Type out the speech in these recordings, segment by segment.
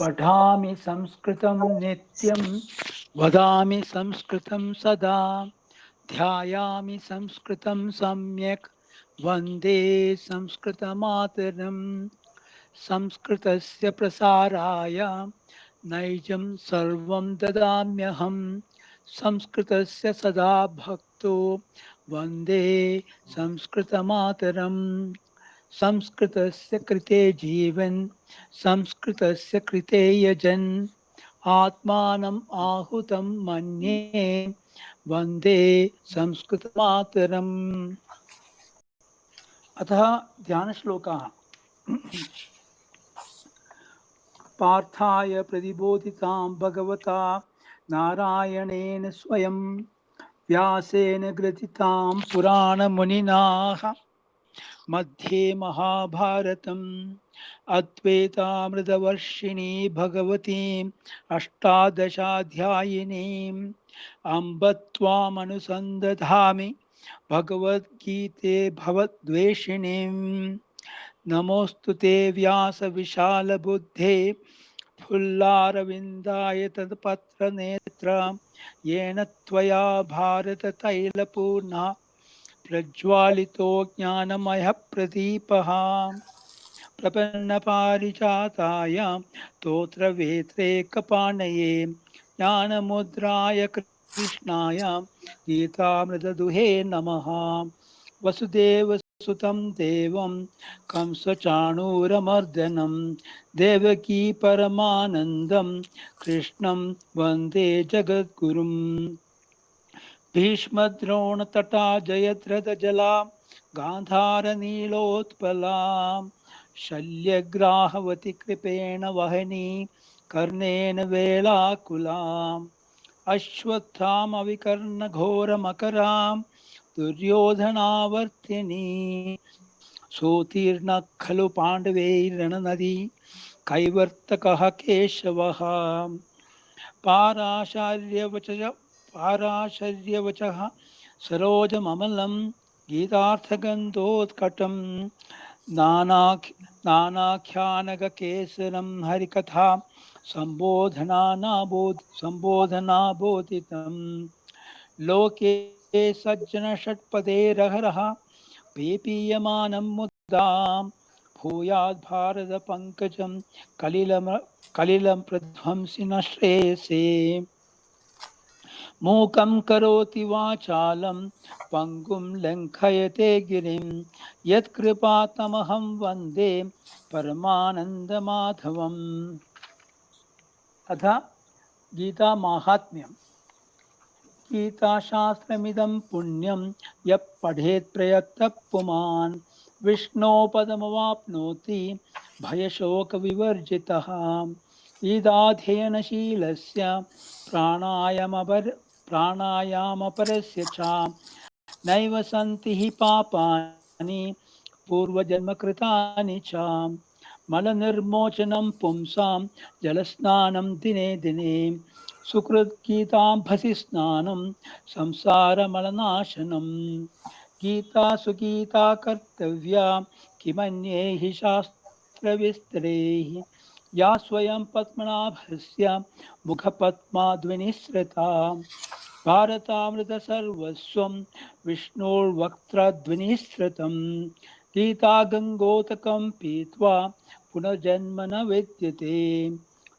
पठामि संस्कृतं नित्यं वदामि संस्कृतं सदा ध्यायामि संस्कृतं सम्यक् वन्दे संस्कृतमातरम् संस्कृतस्य प्रसाराय नैजं सर्वं ददाम्यहम् संस्कृतस्य सदा भक्तो वन्दे संस्कृतमातरम् संस्कृतस्य कृते जीवन् संस्कृतस्य कृते यजन् आत्मानम् आहुतं मन्ये वन्दे संस्कृतमातरम्। अतः ध्यानश्लोकाः। पार्थाय प्रतिबोधितां भगवता नारायणेन स्वयं व्यासेन ग्रथितां पुराणमुनिनाः मध्ये महाभारतम् अद्वैतामृतवर्षिणी भगवतीम् अष्टादशाध्यायिनीम् अम्ब त्वामनुसन्दधामि भगवद्गीते भवद्वेषिणीम् नमोऽस्तु ते व्यासविशालबुद्धे फुल्लारविन्दाय तत्पत्रनेत्र येन त्वया भारततैलपूर्णा प्रज्वालितो ज्ञानमयः प्रदीपः प्रपन्नपारिजाताय स्तोत्रवेत्रैकपाणये ज्ञानमुद्राय कृष्णाय गीतामृतदुहे नमः। वसुदेवसुतं देवं कंसचाणूरमर्दनं देवकी परमानन्दं कृष्णं वन्दे जगद्गुरुम् भीष्मद्रोणतटा जयद्रथजला गान्धारनीलोत्पला शल्यग्राहवति कृपेण वहनी कर्णेन वेलाकुलाम् अश्वत्थामविकर्णघोरमकरां दुर्योधनावर्तिनी सोतीर्णः खलु पाण्डवैर्रणनदी कैवर्तकः केशवः पाराशर्यवचः सरोजममलं गीतार्थगन्धोत्कटं नानाख्यानगकेसरं हरिकथा सम्बोधनाबोधितं लोके सज्जनषट्पदेरहरः पेपीयमानं मुदां भूयात् भारतपङ्कजं कलिलं प्रध्वंसि न श्रेयसे मूकं करोति वाचालं पङ्गुं लङ्घयते गिरिं यत्कृपातमहं वन्दे परमानन्दमाधवम्। अथ गीता माहात्म्यम्। गीताशास्त्रमिदं पुण्यं यः पठेत् प्रयत्तः पुमान् विष्णोपदमवाप्नोति भयशोकविवर्जितः ईदाध्ययनशीलस्य प्राणायामपरस्य च नैव सन्ति हि पापानि पूर्वजन्मकृतानि च मलनिर्मोचनं पुंसां जलस्नानं दिने दिने सुकृद्गीताम्भसि स्नानं संसारमलनाशनं गीता सुगीता कर्तव्या किमन्ये हि शास्त्रविस्तरैः या स्वयं पद्मनाभस्य मुखपद्माद्विनिसृता भारतामृतसर्वस्वं विष्णोर्वक्त्रध्वनिसृतं गीता गङ्गोदकं पीत्वा पुनर्जन्म न विद्यते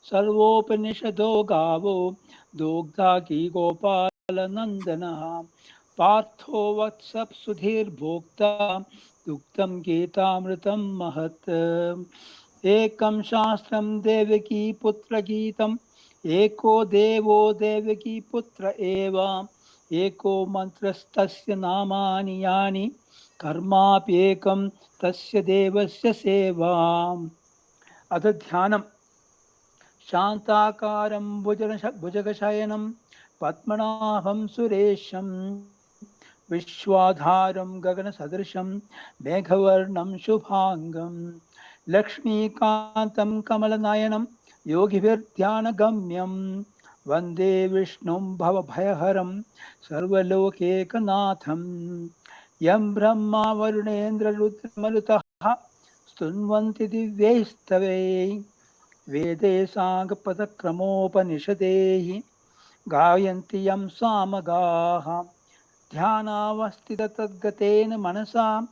सर्वोपनिषदो गावो दोग्धा गोपालनन्दनः पार्थो वत्सः सुधीर्भोक्ता दुग्धं गीतामृतं महत् एकं शास्त्रं देवकी पुत्रगीतम् एको देवो देवकी पुत्र एव एको मन्त्रस्तस्य नामानि यानि कर्माप्येकं तस्य देवस्य सेवाम्। अथ ध्यानम्। शान्ताकारं भुजगशयनं पद्मनाभं सुरेशं विश्वाधारं गगनसदृशं मेघवर्णं शुभाङ्गं लक्ष्मीकान्तं कमलनयनं योगिभिर्ध्यानगम्यं वन्दे विष्णुं भवभयहरं सर्वलोकैकनाथं यं ब्रह्मा वरुणेन्द्ररुद्रमरुतः स्तुन्वन्ति दिव्यैस्तवैः वेदे साङ्गपदक्रमोपनिषदैः गायन्ति यं सामगाः ध्यानावस्थिततद्गतेन मनसा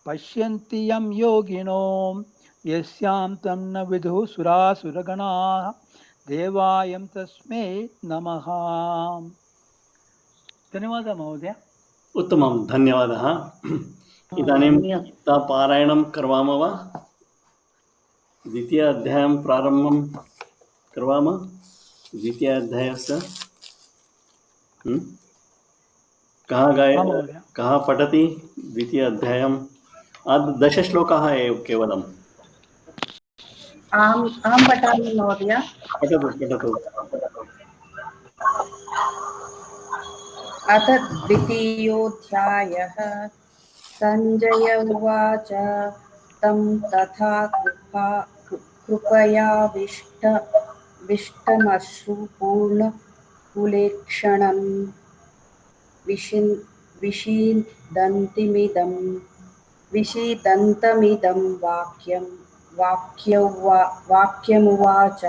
पश्यन्ति यं योगिनो यस्यां तं न विदुः सुरासुरगणाः देवायं तस्मै नमः। धन्यवादः महोदय। उत्तमं, धन्यवादः। इदानीं गीतापारायणं कर्वामः वा? द्वितीय अध्यायं प्रारम्भं कर्वामः। द्वितीयाध्यायस्य कः पठति? द्वितीय अध्यायम् आद् 10 श्लोकाः एव केवलम्। अहं पठामि महोदय। पठतु। अथ द्वितीयोऽध्यायः। सञ्जय उवाच तं तथा कृपयाविष्टमश्रुपूर्णकुलेक्षणं विषीदन्तमिदं वाक्यमुवाच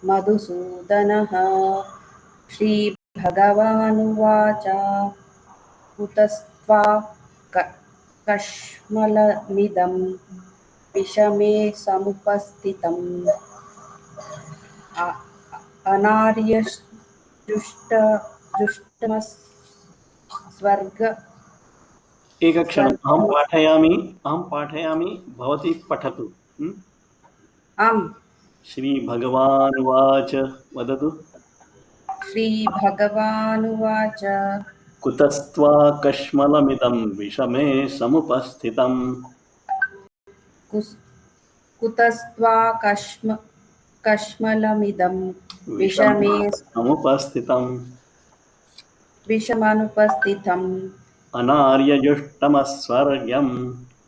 मधुसूदनः। श्रीभगवानुवाच कुतस्त्वा कश्मलमिदं विषमे समुपस्थितम् अनार्यजुष्टमस्वर्ग। एकक्षणम्, अहं पाठयामि, भवती पठतु। आम्। श्रीभगवानुवाच, वदतु। श्रीभगवानुवाच कुतस्त्वा कश्मलमिदं विषमे समुपस्थितम्। कुतस्त्वा कश्मलमिदं विषमनुपस्थितम् अनार्यजुष्टमस्वर्ग्यम्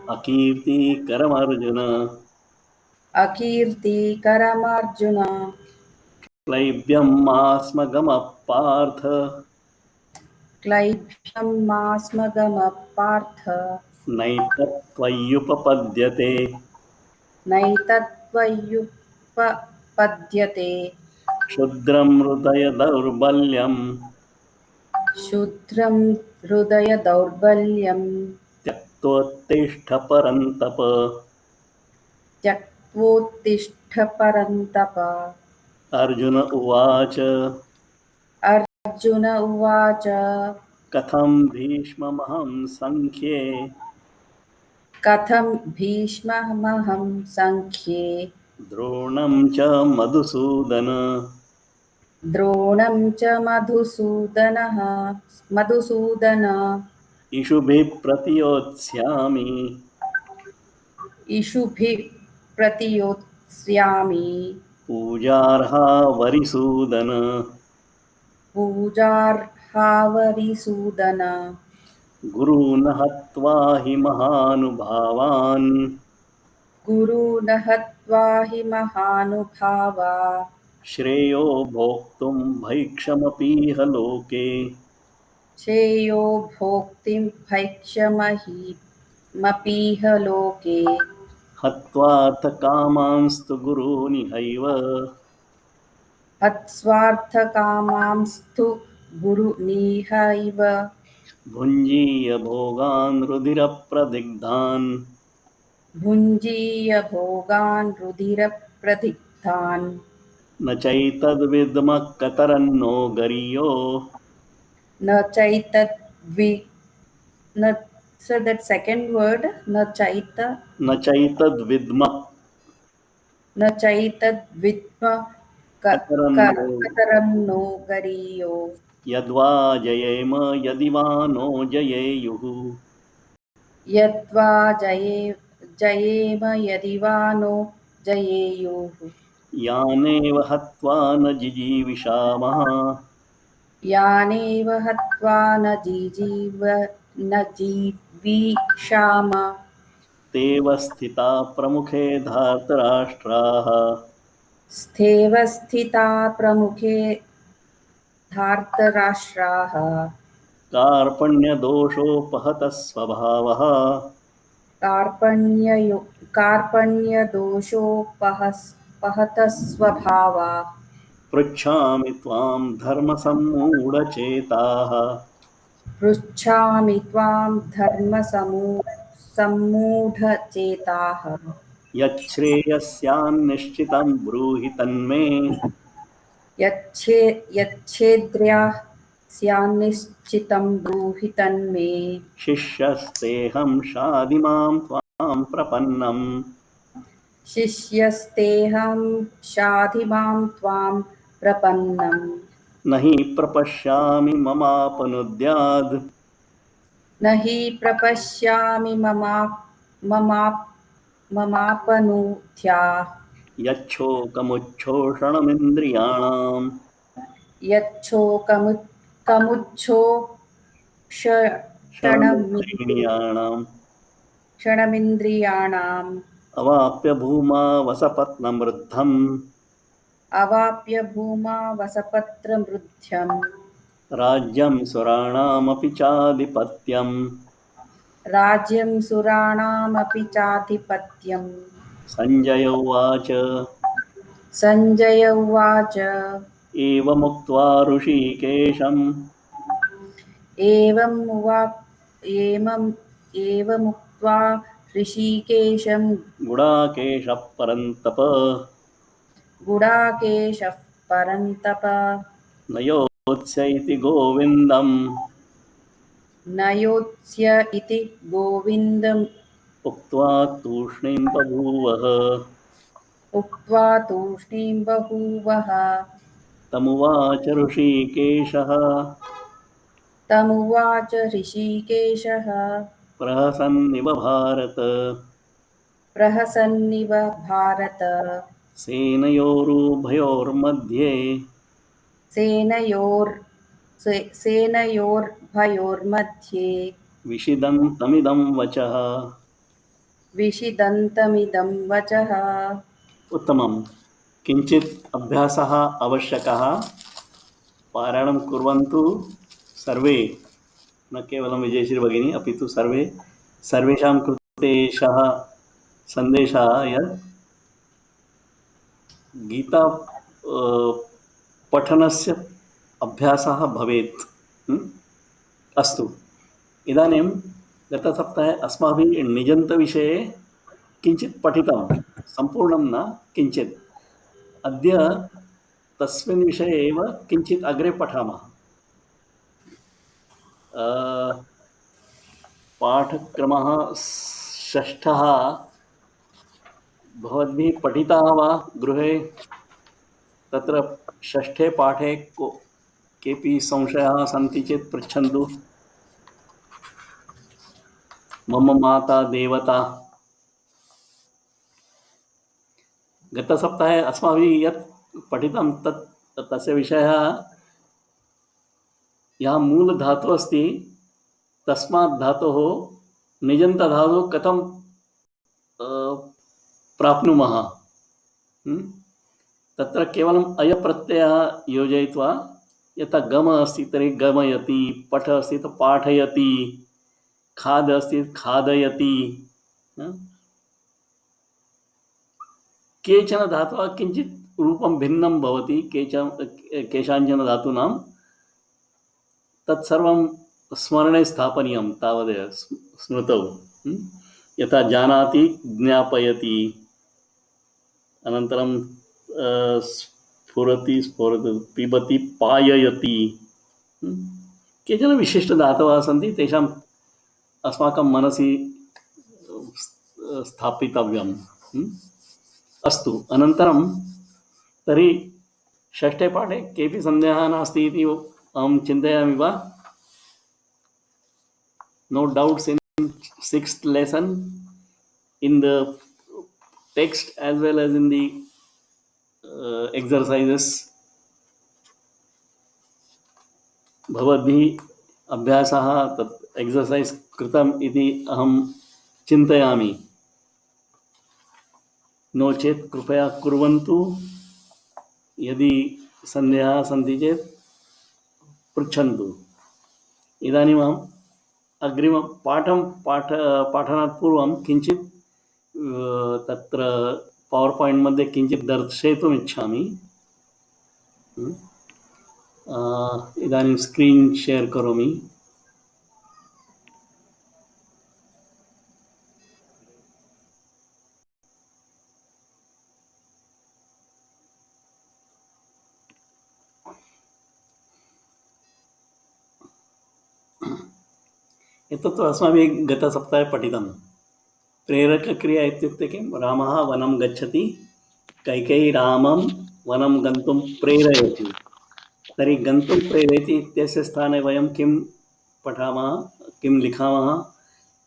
अकीर्तिकरमर्जुन क्लैब्यं मास्मगमः पार्थ नैतत्त्वय्युपपद्यते क्षुद्रं हृदयदौर्बल्यं त्यक्तोत्तिष्ठ परन्तप। अर्जुन उवाच कथं भीष्ममहं संख्ये द्रोणं च मधुसूदन इषुभिः प्रतियोत्स्यामि पूजार्हा वरिसूदन गुरून् हत्वा हि महानुभावा श्रेयो भोक्तुं भैक्षमपीह लोके हत्वार्थकामांस्तु गुरुनिहैव भुञ्जीय भोगान् रुधिरप्रदिग्धान् न चैतद्विद्मः कतरन्नो गर्यो So that second word, na chaitadvidma kataranno gariyo yadva jayema yadivano jayeyuh यानेव हत्वा न जिजीविषामः विशाम तेव स्थिता प्रमुखे धार्तराष्ट्राः स्थेव स्थिता प्रमुखे धार्तराष्ट्राः कार्पण्यदोषोपहतः स्वभावः कार्पण्ययो कार्पण्यदोषोपहतः स्वभावाः पृच्छामि त्वां धर्मसम्मूढचेताः पृच्छामि त्वां सम्मूढचेताः यच्छ्रेयस्यान्निश्चितं ब्रूहि तन्मे यच्छेद्र्याः स्यान्निश्चितं ब्रूहि तन्मे शिष्यस्तेऽहं शाधिमां त्वां प्रपन्नम् शिष्यस्तेऽहं शाधिमां त्वां प्रपन्नम् न हि प्रपश्यामि ममापनुद्याद् न हि प्रपश्यामि ममापनुद्या यच्छोकमुच्छोषणमिन्द्रियाणाम् यच्छोकमुच्छोषणमिन्द्रियाणाम् क्षणमिन्द्रियाणाम् अवाप्य भूमा वसपत्नमृद्धम् अवाप्य भूमा वसपत्रमृध्यम् राज्यं सुराणामपि चाधिपत्यम् राज्यं सुराणामपि चाधिपत्यम् सञ्जय उवाच सञ्जय उवाच एवमुक्त्वा ऋषिकेशम् एवमुक्त्वा ऋषिकेशं गुडाकेशः परन्तप गुडाकेशः परन्तप न योत्स्य इति गोविन्दम् न योत्स्य इति गोविन्दम् उक्त्वा तूष्णीं बभूवः उक्त्वा तूष्णीं बभूवः तमुवाच ऋषिकेशः तमुवाच ऋषिकेशः प्रहसन्निव भारत प्रहसन्निव भारत सेनयोरुभयोर्मध्ये सेनयोर्भयोर्मध्ये विषिदन्तमिदं वचः विषिदन्तमिदं वचः उत्तमं किञ्चित् अभ्यासः आवश्यकः पारायणं कुर्वन्तु सर्वे न केवलं विजयश्री भगिनी अपि तु सर्वेषां कृते एषः सन्देशः यत् गीता पठनस्य अभ्यासः भवेत्। अस्तु इदानीं गतसप्ताहे अस्माभिः निजन्तविषये किञ्चित् पठितं सम्पूर्णं न किञ्चित् अद्य तस्मिन् विषये एव किञ्चित् अग्रे पठामः। पाठक्रमः षष्ठः भवद्भिः पठितः वा गृहे तत्र षष्ठे पाठे केऽपि संशयाः सन्ति चेत् पृच्छन्तु। मम माता देवता गतसप्ताहे अस्माभिः यत् पठितं तस्य विषयः यः मूलधातुः अस्ति तस्मात् धातोः निजन्तधातुः कथं प्राप्नुमः। तत्र केवलम् अयप्रत्ययः योजयित्वा यथा गम अस्ति तर्हि गमयति, पठ अस्ति तो पाठयति, खाद अस्ति खादयति। केचन धातवः किञ्चित् रूपं भिन्नं भवति केषाञ्चन धातूनां तत्सर्वं स्मरणे स्थापनीयं तावदेव स्मृतौ। यथा जानाति ज्ञापयति, अनन्तरं स्फुरति पिबति पाययति। केचन विशिष्टधातवः सन्ति तेषाम् अस्माकं मनसि स्थापितव्यम्। अस्तु अनन्तरं तर्हि षष्ठे पाठे केऽपि सन्देहः नास्ति इति अहं चिन्तयामि वा? No doubts in sixth lesson in the text as well as in the exercises. भवद्भिः अभ्यासः तत् एक्सर्सैस् कृतम् इति अहं चिन्तयामि। नो चेत् कृपया कुर्वन्तु। यदि सन्देहाः सन्ति चेत् पृच्छन्तु। इदानीम् अहम् अग्रिमपाठं पाठनात् पूर्वं किञ्चित् तत्र पवर् पायिण्ट् मध्ये किञ्चित् दर्शयितुम् इच्छामि। इदानीं स्क्रीन् शेर् करोमि। एतत्तु अस्माभिः गतसप्ताहे पठितं। प्रेरकक्रिया इत्युक्ते किं? रामः वनं गच्छति, कैकेयी रामं वनं गन्तुं प्रेरयति। तर्हि गन्तुं प्रेरयति इत्यस्य स्थाने वयं किं पठामः, किं लिखामः?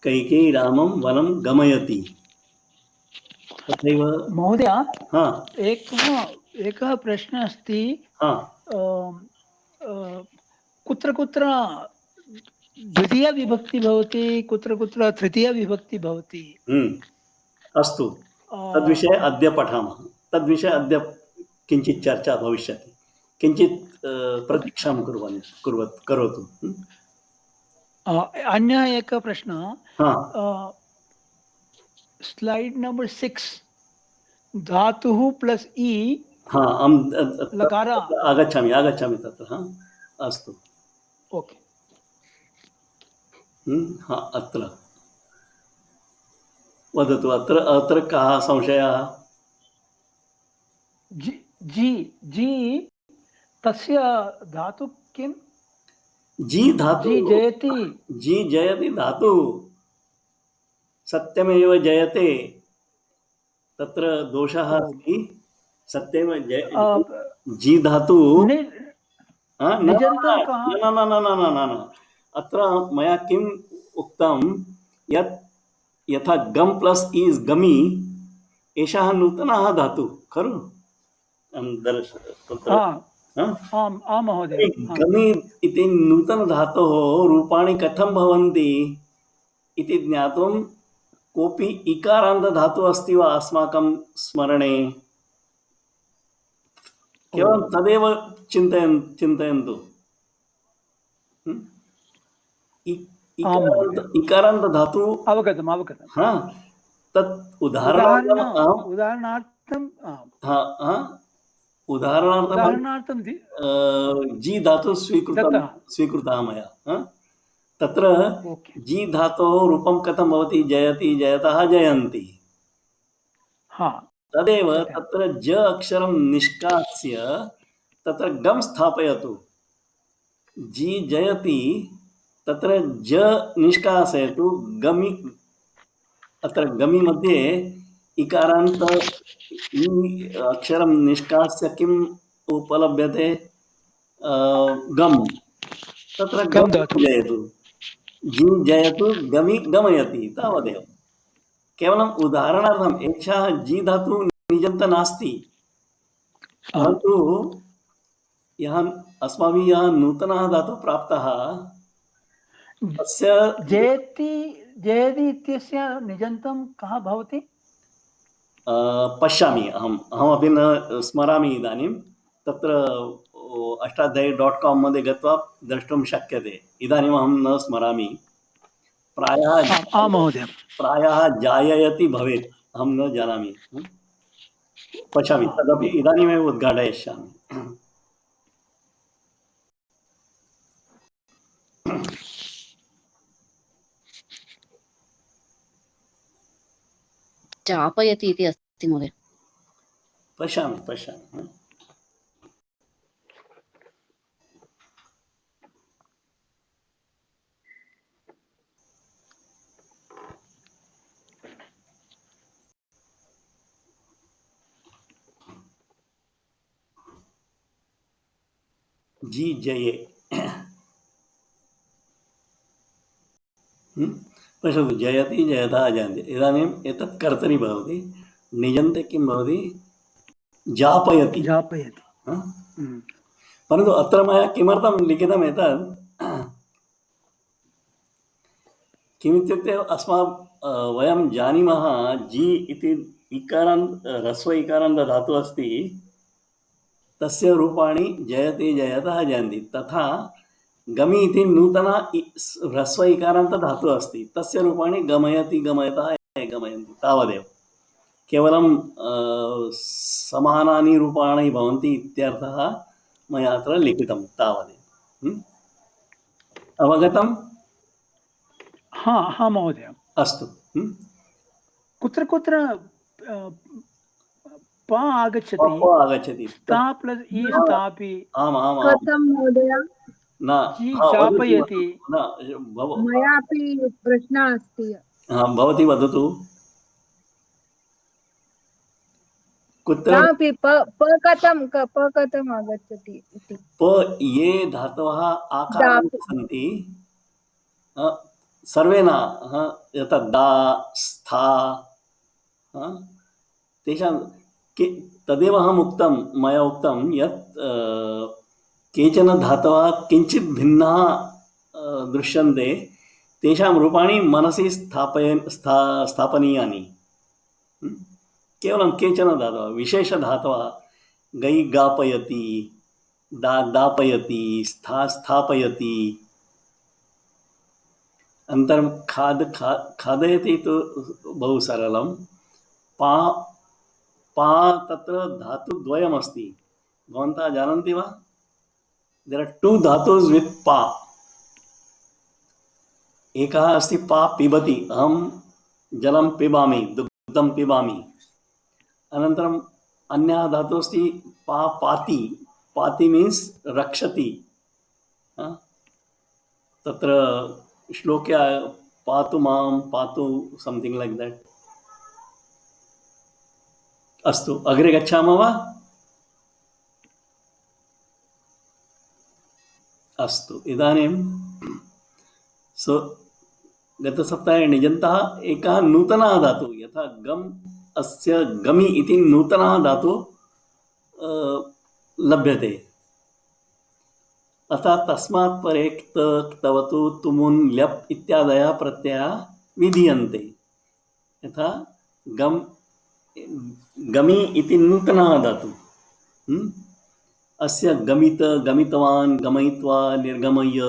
कैकेयी रामं वनं गमयति। तथैव महोदय, हा एकः प्रश्नः अस्ति। हा कुत्र कुत्र द्वितीया विभक्ति भवति, कुत्र कुत्र तृतीया विभक्ति भवति? अस्तु, तद्विषये अद्य पठामः। तद्विषये अद्य किञ्चित् चर्चा भविष्यति। किञ्चित् प्रतीक्षां करोतु। अन्यः एकः प्रश्नः, हा स्लाइड नंबर 6, धातुः प्लस ई। हा लकार आगच्छामि तत्र। हा अस्तु, ओके। हा अत्र वदतु। अत्र कः संशयः? जी जी तस्य धातु किं? जी धातु। जी जयति धातु। सत्यमेव जयते। तत्र दोषः अस्ति। सत्यमेव जी धातु। निजन्तं कः? न। अत्र मया किम् उक्तं यत् यथा गम प्लस इज गमी, एषः नूतनः धातु खलु। आम् महोदय। गमी इति नूतनधातोः रूपाणि कथं भवन्ति इति ज्ञातुं कोऽपि इकारान्तधातुः अस्ति वा अस्माकं स्मरणे? केवलं तदेव चिन्तयन्तु। इकारान्तधातु अवगतम्। हा, तत् उदाहरणार्थं जी धातु स्वीकृतः मया। तत्र जी धातोः रूपं कथं भवति? जयति, जयतः, जयन्ति। तदेव तत्र ज अक्षरं निष्कास्य तत्र गम स्थापयतु। जी जयति, तत्र ज निष्कासयतु। गमि, अत्र गमि मध्ये इकारान्त अक्षरं निष्कास्य किम् उपलभ्यते? गम। तत्र गम जयतु। जी जयतु, गमि गमयति, तावदेव। केवलम् उदाहरणार्थम् एषः जी धातु निजन्त नास्ति, परन्तु यः अस्माभिः यः नूतनः धातुः प्राप्तः तस्य जयति इत्यस्य निजन्तं कः भवति? पश्यामि। अहमपि न स्मरामि इदानीं। तत्र अष्टाध्यायी.com मध्ये गत्वा द्रष्टुं शक्यते। इदानीम् अहं न स्मरामि। प्रायः जाययति भवेत्, अहं न जानामि। पश्यामि, तदपि इदानीमेव उद्घाटयिष्यामि। चापयति इति अस्ति महोदय। पश्यामि। जी जये। पश्यतु, जयति, जयतः, जयन्ति। इदानीम् एतत् कर्तरि भवति। निजन्ते किं भवति? जापयति। परन्तु अत्र मया किमर्थं लिखितम् एतत्? किमित्युक्ते वयं जानीमः जि इति ह्रस्व इकारान्त धातुः अस्ति, तस्य रूपाणि जयति जयतः जयन्ति। तथा गमि इति नूतन ह्रस्व इकारान्त धातुः अस्ति, तस्य रूपाणि गमयति गमयतः गमयन्ति, तावदेव। केवलं समानानि रूपाणि भवन्ति इत्यर्थः मया अत्र लिखितं, तावदेव। अवगतम्? हाँ महोदय। अस्तु। कुत्र कुत्र प आगच्छति? आगच्छति स्था प्लस् इ स्थापि। आम् आम् आम्। कथं महोदय? न जि चापयति। मयापि प्रश्नः अस्ति। भवती वदतु। कुत्र नापि प कथम् आगच्छति इति। प ये धातवः आकारान्त सन्ति, सर्वे न, यथा दा स्था, तेषां तदेव मया उक्तं यत् केचन धातवः किञ्चित् भिन्नाः दृश्यन्ते, तेषां रूपाणि मनसि स्थापनीयानि। केवलं केचन धातवः, विशेषधातवः, गै गापयति, दापयति, स्थापयति, अनन्तरं खादयति तु बहु सरलं। पा तत्र धातुद्वयमस्ति, भवन्तः जानन्ति वा? देर् आर् टु धातुस् वित् पा। एकः अस्ति पा पिबति, अहं जलं पिबामि, दुग्धं पिबामि। अनन्तरम् अन्यः धातुः अस्ति पा पाति, पाति मीन्स् रक्षति। तत्र श्लोके पातु मां, पातु संथिङ्ग् लैक् देट्। अस्तु, अग्रे गच्छामः वा? अस्तु, इदानीं गतसप्ताहे निजन्तः एकः नूतनः धातुः, यथा गम्, अस्य गमि इति नूतनः धातुः लभ्यते। अतः तस्मात् परे क्त, क्तवतु, तुमुन्, ल्यप् इत्यादयः प्रत्ययाः विधीयन्ते। यथा गमि इति नूतनः धातुः, अस्य गमित, गमितवान्, गमयित्वा, निर्गमय्य,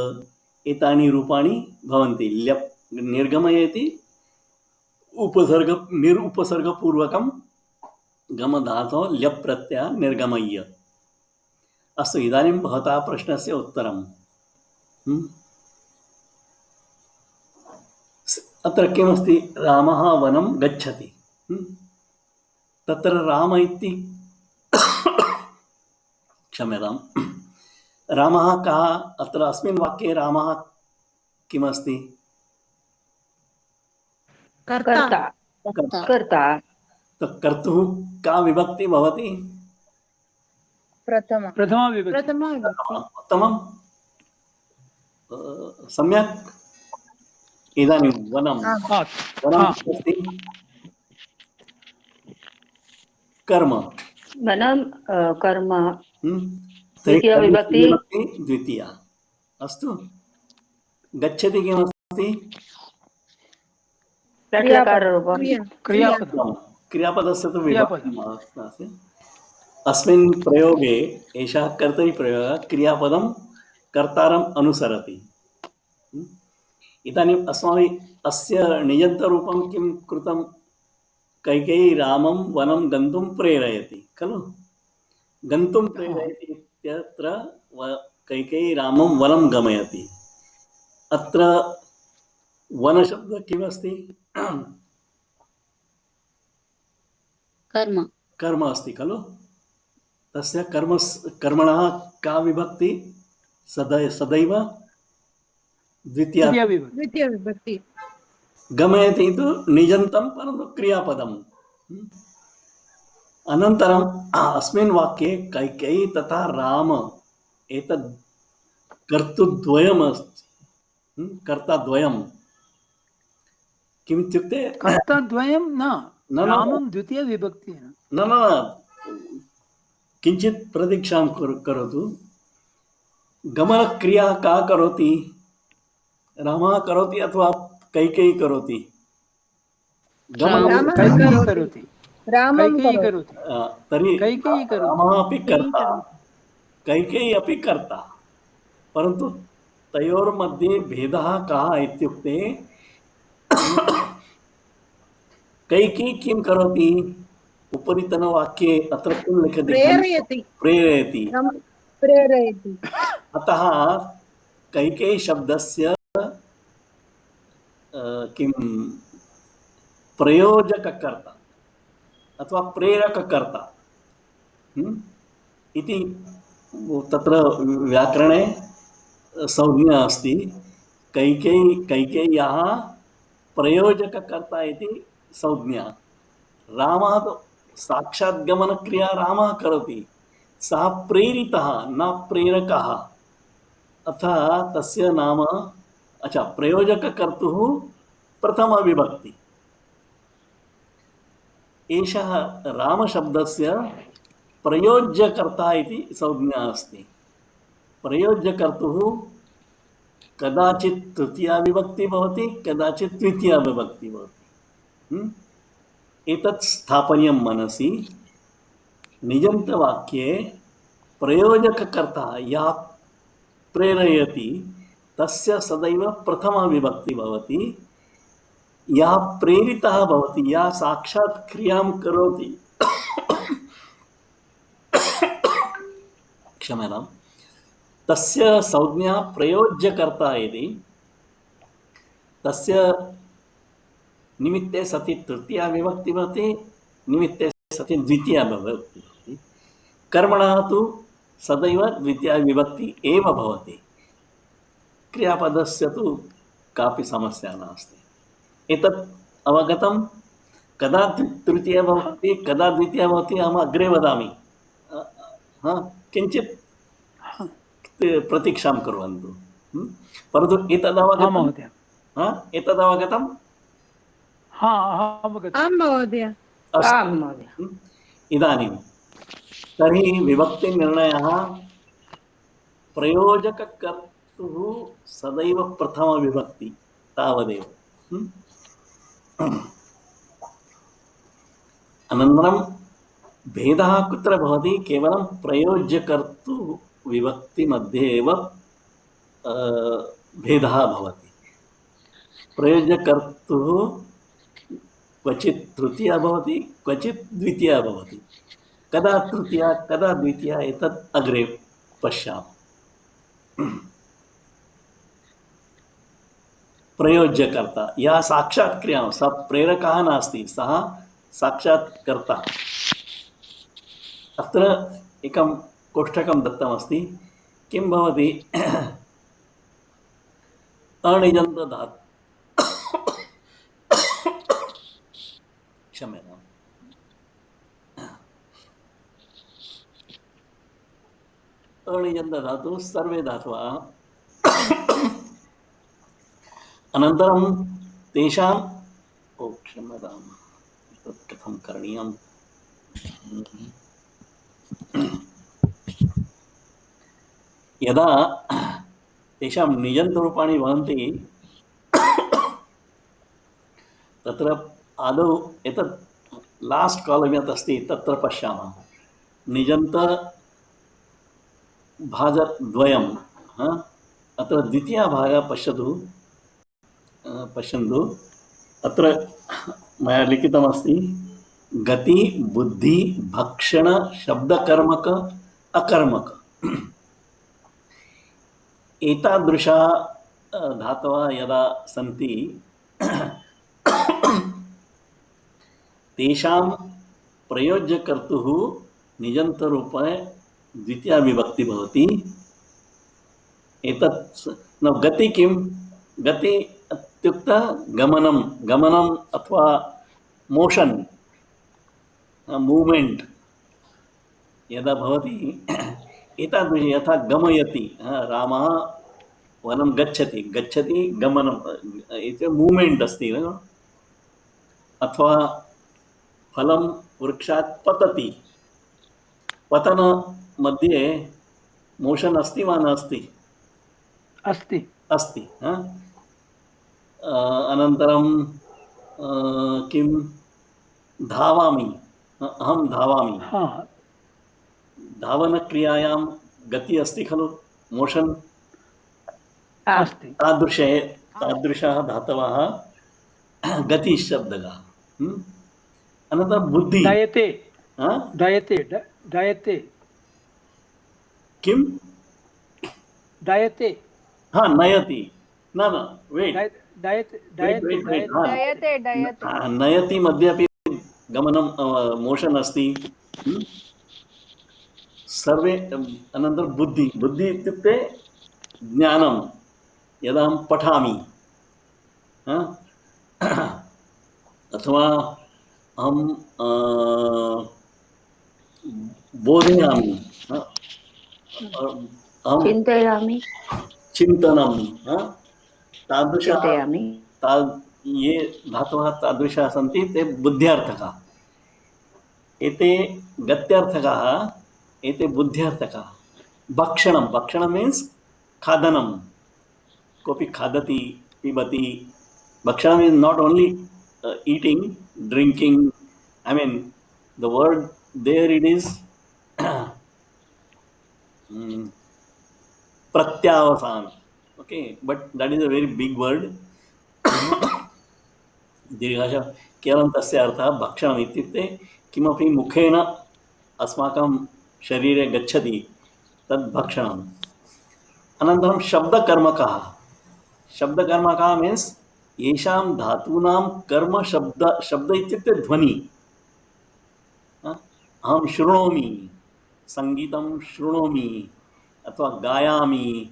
एतानि रूपाणि भवन्ति। ल्यप् निर्गमयति निरुपसर्गपूर्वकं गमधातोः ल्यप् प्रत्ययः निर्गमय्य। अस्तु, इदानीं भवतः प्रश्नस्य उत्तरम्। अत्र किमस्ति? रामः वनं गच्छति। तत्र राम इति क्षम्यतां, रामः कः? अत्र अस्मिन् वाक्ये रामः किमस्ति? कर्ता। तो कर्तुः का विभक्ति भवति? प्रथमा विभक्ति। उत्तमं, सम्यक्। इदानीं वनं अस्ति कर्म। वनं कर्म द्वितीया विभक्ति। द्वितीया। अस्तु, गच्छति किमस्ति? लट्लकाररूपं क्रियापदं। क्रियापदस्य तु विभक्तिः नास्ति। अस्मिन् प्रयोगे एषः कर्तरिप्रयोगः क्रियापदं कर्तारम् अनुसरति। इदानीम् अस्माभिः अस्य निजन्तरूपं किं कृतं? कैकेयी रामं वनं गन्तुं प्रेरयति खलु? गन्तुं प्रेरयति इत्यत्र कैकेयी रामं वनं गमयति। अत्र वनशब्दः किमस्ति? कर्म अस्ति खलु? तस्य कर्मणः का विभक्ति? सदैव द्वितीया विभक्ति। गमयति तु निजन्तं, परन्तु क्रियापदम्। अनन्तरम् अस्मिन् वाक्ये कैकेयी तथा राम, एतद् कर्तृद्वयमस्ति, कर्ताद्वयं। किमित्युक्ते कर्ताद्वयं न, रामं द्वितीया विभक्ति। न, किञ्चित् प्रतीक्षां करोतु। गमनक्रिया का करोति? रामः करोति अथवा कैकेयी करोति गमनं रामः कैकेयी करोति करोति रामं कैकेयी करोति करोति तर्हि कैकेयी करोति रामः अपि कैकेयी कर्ता करोति कैकेयी अपि कर्ता परन्तु तयोर्मध्ये भेदः कः इत्युक्ते कैकेयी किं करोति उपरितनवाक्ये अत्र किं लिखति प्रेरयति प्रेरयति तं प्रेरयति अतः कैकेयी शब्दस्य किं प्रयोजककर्ता अथवा प्रेरककर्ता इति तत्र व्याकरणे संज्ञा अस्ति कैकेय्याः प्रयोजककर्ता इति संज्ञा रामः तु साक्षात् गमनक्रिया रामः करोति सः प्रेरितः न प्रेरकः अतः तस्य नाम अच्छा प्रयोजककर्तुः प्रथमविभक्ति एषः रामशब्दस्य प्रयोज्यकर्ता इति संज्ञा अस्ति प्रयोज्यकर्तुः कदाचित् तृतीया विभक्ति भवति कदाचित् द्वितीया विभक्ति भवति एतत् स्थापनीयं मनसि निजन्तवाक्ये प्रयोजककर्ता यः प्रेरयति तस्य सदैव प्रथमा विभक्ति भवति यः प्रेरितः भवति यः साक्षात् क्रियां करोति क्षम्यतां तस्य संज्ञा प्रयोज्यकर्ता इति तस्य निमित्ते सति तृतीया विभक्ति भवति निमित्ते सति द्वितीया विभक्ति भवति कर्मणः तु सदैव द्वितीया विभक्ति एव भवति क्रियापदस्य तु कापि समस्या नास्ति एतत् अवगतं कदा तृतीया भवति कदा द्वितीया भवति अहम् अग्रे वदामि किञ्चित् प्रतीक्षां कुर्वन्तु परन्तु एतदवगतं एतदवगतं आं महोदय अस्तु इदानीं तर्हि विभक्तिनिर्णयः प्रयोजककर्तुः सदैव प्रथमविभक्ति तावदेव अनन्तरं भेदः कुत्र भवति केवलं प्रयोज्यकर्तु विभक्तिमध्ये एव भेदः भवति प्रयोज्यकर्तुः क्वचित् तृतीया भवति क्वचित् द्वितीया भवति कदा तृतीया कदा द्वितीया एतत् अग्रे पश्यामः प्रयोज्यकर्ता यः साक्षात् क्रियां सः प्रेरकः नास्ति सः साक्षात् कर्ता अत्र एकं कोष्ठकं दत्तमस्ति किं भवति अणिजन्तधातु क्षम्यताम् अणिजन्तधातुः सर्वे धातवः अनन्तरं तेषां क्षम्यताम् तत् कथं करणीयं यदा तेषां निजन्तरूपाणि भवन्ति तत्र आदौ एतत् लास्ट् कालम् यत् अस्ति तत्र पश्यामः निजन्त भागद्वयम् अत्र द्वितीयभागः पश्यन्तु अत्र मया लिखितमस्ति गति बुद्धि भक्षण शब्दकर्मक अकर्मक एतादृशा धातवः यदा सन्ति तेषां प्रयोज्यकर्तुः निजन्तरूपे द्वितीया विभक्ति भवति एतत् न गति किं गति इत्युक्ते गमनम् अथवा मोशन् मूवमेंट यदा भवति एतादृश यथा गमयति रामः वनं गच्छति गमनं इति मूवमेंट अस्ति अथवा फलं वृक्षात् पतति पतनमध्ये मोशन् अस्ति वा नास्ति अस्ति अस्ति अनन्तरं किं धावामि, अहं धावामि। हा धावनक्रियायां गति अस्ति खलु, मोशन्, अस्ति तादृशः धातवः गतिशब्दः। अनन्तरं बुद्धि। दयते हा? दयते दयते किं? दयते हा, नयति। न न, वेट् दयते वेट् दयते वेट् वेट्, डयते डयते नयति मध्ये अपि गमनं, मोशन् अस्ति। सर्वे अनन्तरं बुद्धि, बुद्धि इत्युक्ते ज्ञानं, यदा अहं पठामि, हा? अथवा अहं बोधयामि, हा? अहं चिन्तयामि चिन्तनं, हा? तादृशः चिन्तयामि ये धातवः तादृशाः सन्ति ते बुद्ध्यर्थकाः। एते गत्यर्थकाः, एते बुद्ध्यर्थकाः। भक्षणं, भक्षणं मीन्स् खादनं, कोऽपि खादति, पिबति। भक्षणं is not only eating, drinking, I mean the word there it is प्रत्यावसान, okay, but that is a very big word. दीर्घाशा केवलं तस्य अर्थः भक्षणम् इत्युक्ते किमपि मुखेन अस्माकं शरीरे गच्छति, तद् भक्षणम्। अनन्तरं शब्दकर्मकः, शब्दकर्मकः मीन्स् येषां धातूनां कर्म शब्द इत्युक्ते ध्वनि। अहं शृणोमि, सङ्गीतं शृणोमि अथवा गायामि,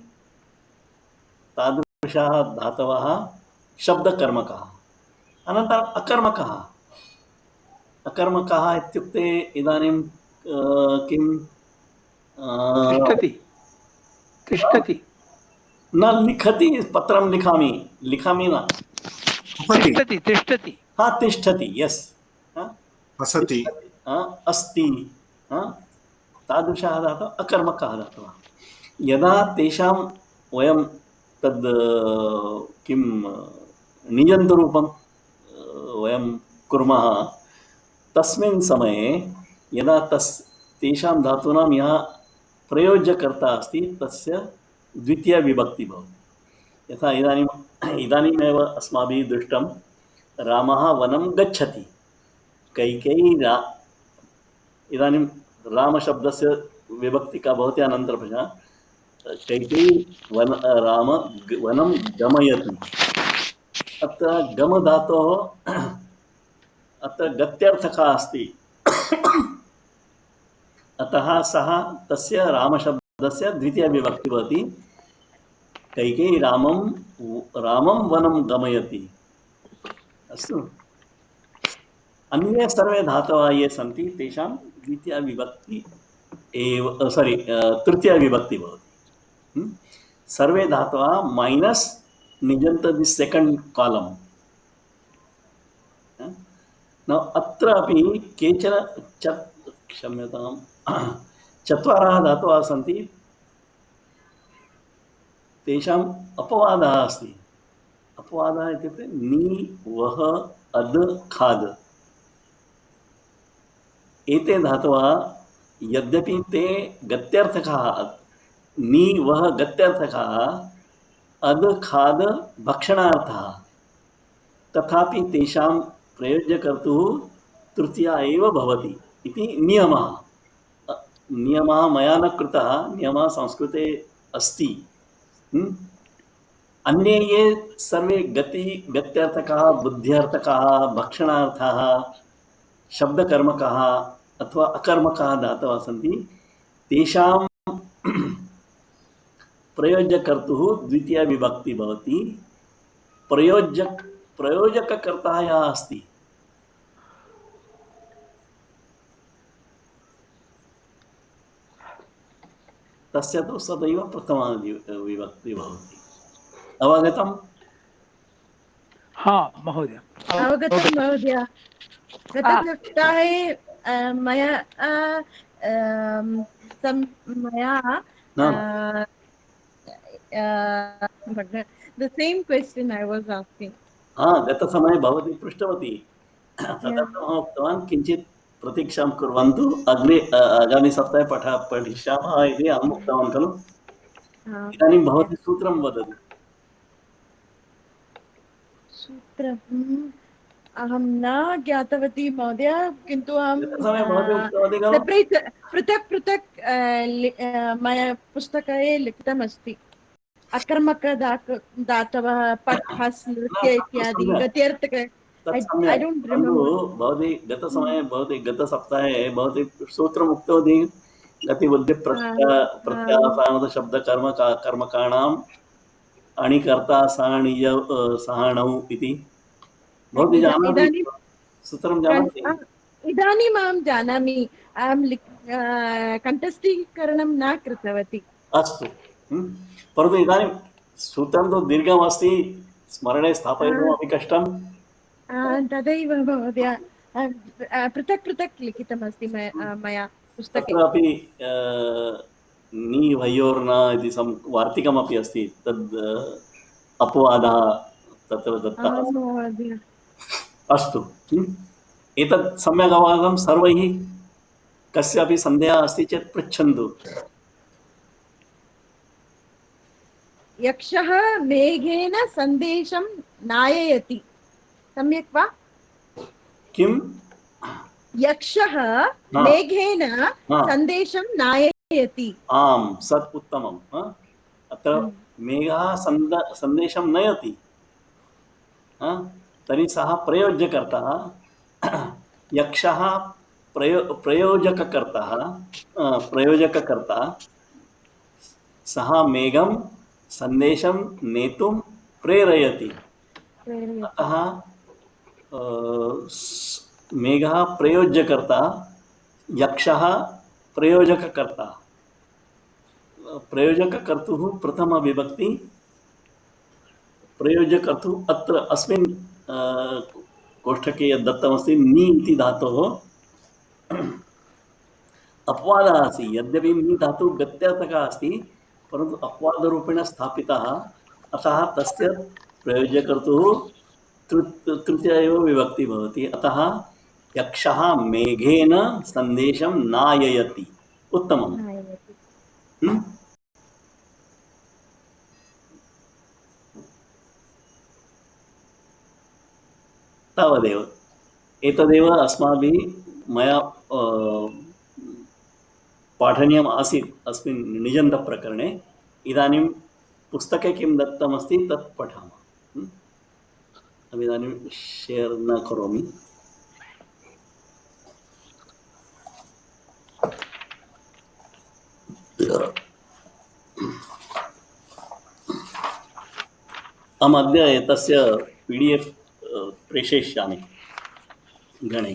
तादृशाः धातवः शब्दकर्मकः। अनन्तरम् अकर्मकः, अकर्मकः इत्युक्ते इदानीं किं तिष्ठति तिष्ठति न लिखति, पत्रं लिखामि, लिखामि न, तिष्ठति तिष्ठति हा, तिष्ठति, यस्, असति, अस्ति, तादृशः धातुः अकर्मकः धातुः। यदा तेषां वयं तद् किं निजन्तरूपं वयं कुर्मः, तस्मिन् समये यदा तेषां धातूनां यः प्रयोज्यकर्ता अस्ति तस्य द्वितीया विभक्ति भवति। यथा इदानीमेव अस्माभिः दृष्टं, रामः वनं गच्छति, कैकेयी इदानीं रामशब्दस्य विभक्ति का भवति अनन्तरं कैकेयी राम वनं गमयति। अत्र गमधातोः अत्र गत्यर्थकः अस्ति, अतः सः तस्य रामशब्दस्य द्वितीया विभक्ति भवति। कैकेयी रामं वनं गमयति। अस्तु, अन्ये सर्वे धातवः ये सन्ति तेषां द्वितीया विभक्ति एव, तृतीया विभक्ति भवति। सर्वे धातवः माइनस निजन्त दि सेकंड कॉलम। न अत्र अपि केचन क्षम्यतां चत्वारः धातवः सन्ति, तेषाम् अपवादः अस्ति। अपवादः इत्युक्ते नि, वह, अद्, खाद्। एते धातवः यद्यपि ते गत्यर्थकाः, नि वह गत्यर्थकाः, अद् खाद् भक्षणार्थः, तथापि तेषां प्रयोज्यकर्तुः तृतीया एव भवति इति नियमः। नियमः मया न कृतः, नियमः संस्कृते अस्ति। अन्ये ये सर्वे गत्यर्थकाः, बुद्ध्यर्थकाः, भक्षणार्थाः, शब्दकर्मकाः अथवा अकर्मकाः धातवः सन्ति, तेषां प्रयोज्यकर्तुः द्वितीया विभक्ति भवति। प्रयोजककर्ता यः अस्ति, तस्य तु सदैव प्रथमा विभक्ति भवति। अवगतम्? हाँ महोदय, अवगतं महोदय। गतसप्ताहे मया the same question I was asking. गतसमये भवती पृष्टवती तदर्थम् उक्तवान् किञ्चित् प्रतीक्षां कुर्वन्तु अग्रे आगामिसप्ताहे पठिष्यामः इति अहम् उक्तवान् खलु। इदानीं भवती सूत्रं वदतु। सूत्रम् अहं न ज्ञातवती महोदय, किन्तु अहं गतसमये भवती उक्तवती खलु। सेपरेट् पृथक् पृथक् मया पुस्तके लिखितमस्ति। अकर्मक धातवः पट् हस् नृत्य इत्यादि गत्यर्थक। तत् I सम्यक्, don't परन्तु remember. भवती गतसमये भवती गतसप्ताहे भवती सूत्रम् उक्तवती गतिबुद्धि प्रत्यासानशब्दकर्म कर्मकाणाम् अणिकर्ता सहाणौ इति भवती जानाति इदानीं सूत्रं जानाति। इदानीम् अहं जानामि, अहं कण्ठस्थीकरणं न कृतवती। अस्तु, परन्तु इदानीं सूत्रं तु दीर्घमस्ति, स्मरणे स्थापयितुमपि कष्टं। तदैव महोदय, पृथक् पृथक् लिखितमस्ति मया पुस्तके। तत्रापि नी वयोर्न इति वार्तिकमपि अस्ति, तद् अपवादः तत्र दत्तः अस्ति। महोदय, अस्तु, एतत् सम्यक् अवगतं सर्वैः। कस्यापि सन्देहः अस्ति चेत् पृच्छन्तु। यक्षः मेघेन सन्देशं नाययति, सम्यक् वा? किम्? यक्षः मेघेन सन्देशं नाययति। आम्, सत् उत्तमम्। अत्र मेघः सन्देशं नयति, तर्हि सः प्रयोज्यकर्ता। यक्षः प्रयोजककर्ता, सः मेघं सन्देशं नेतुं प्रेरयति। अतः मेघः प्रयोज्यकर्ता, यक्षः प्रयोजककर्ता। प्रयोजककर्तुः प्रथमविभक्ति, प्रयोजकर्तुः अत्र अस्मिन् कोष्ठके यद् दत्तमस्ति नी इति धातोः अपवादः अस्ति। यद्यपि नी धातुः गत्यर्थकः अस्ति, परन्तु अपवादरूपेण स्थापितः, अतः तस्य प्रयोज्यकर्तुः तृतीया एव विभक्ति भवति। अतः यक्षः मेघेन सन्देशं नाययति। उत्तमम्। तावदेव। एतदेव अस्माभिः मया पाठनीयम् आसीत् अस्मिन् निजन्तप्रकरणे। इदानीं पुस्तके किं दत्तमस्ति तत् पठामः। इदानीं शेर् न करोमि। अहमद्य एतस्य PDF प्रेषयिष्यामि गणे।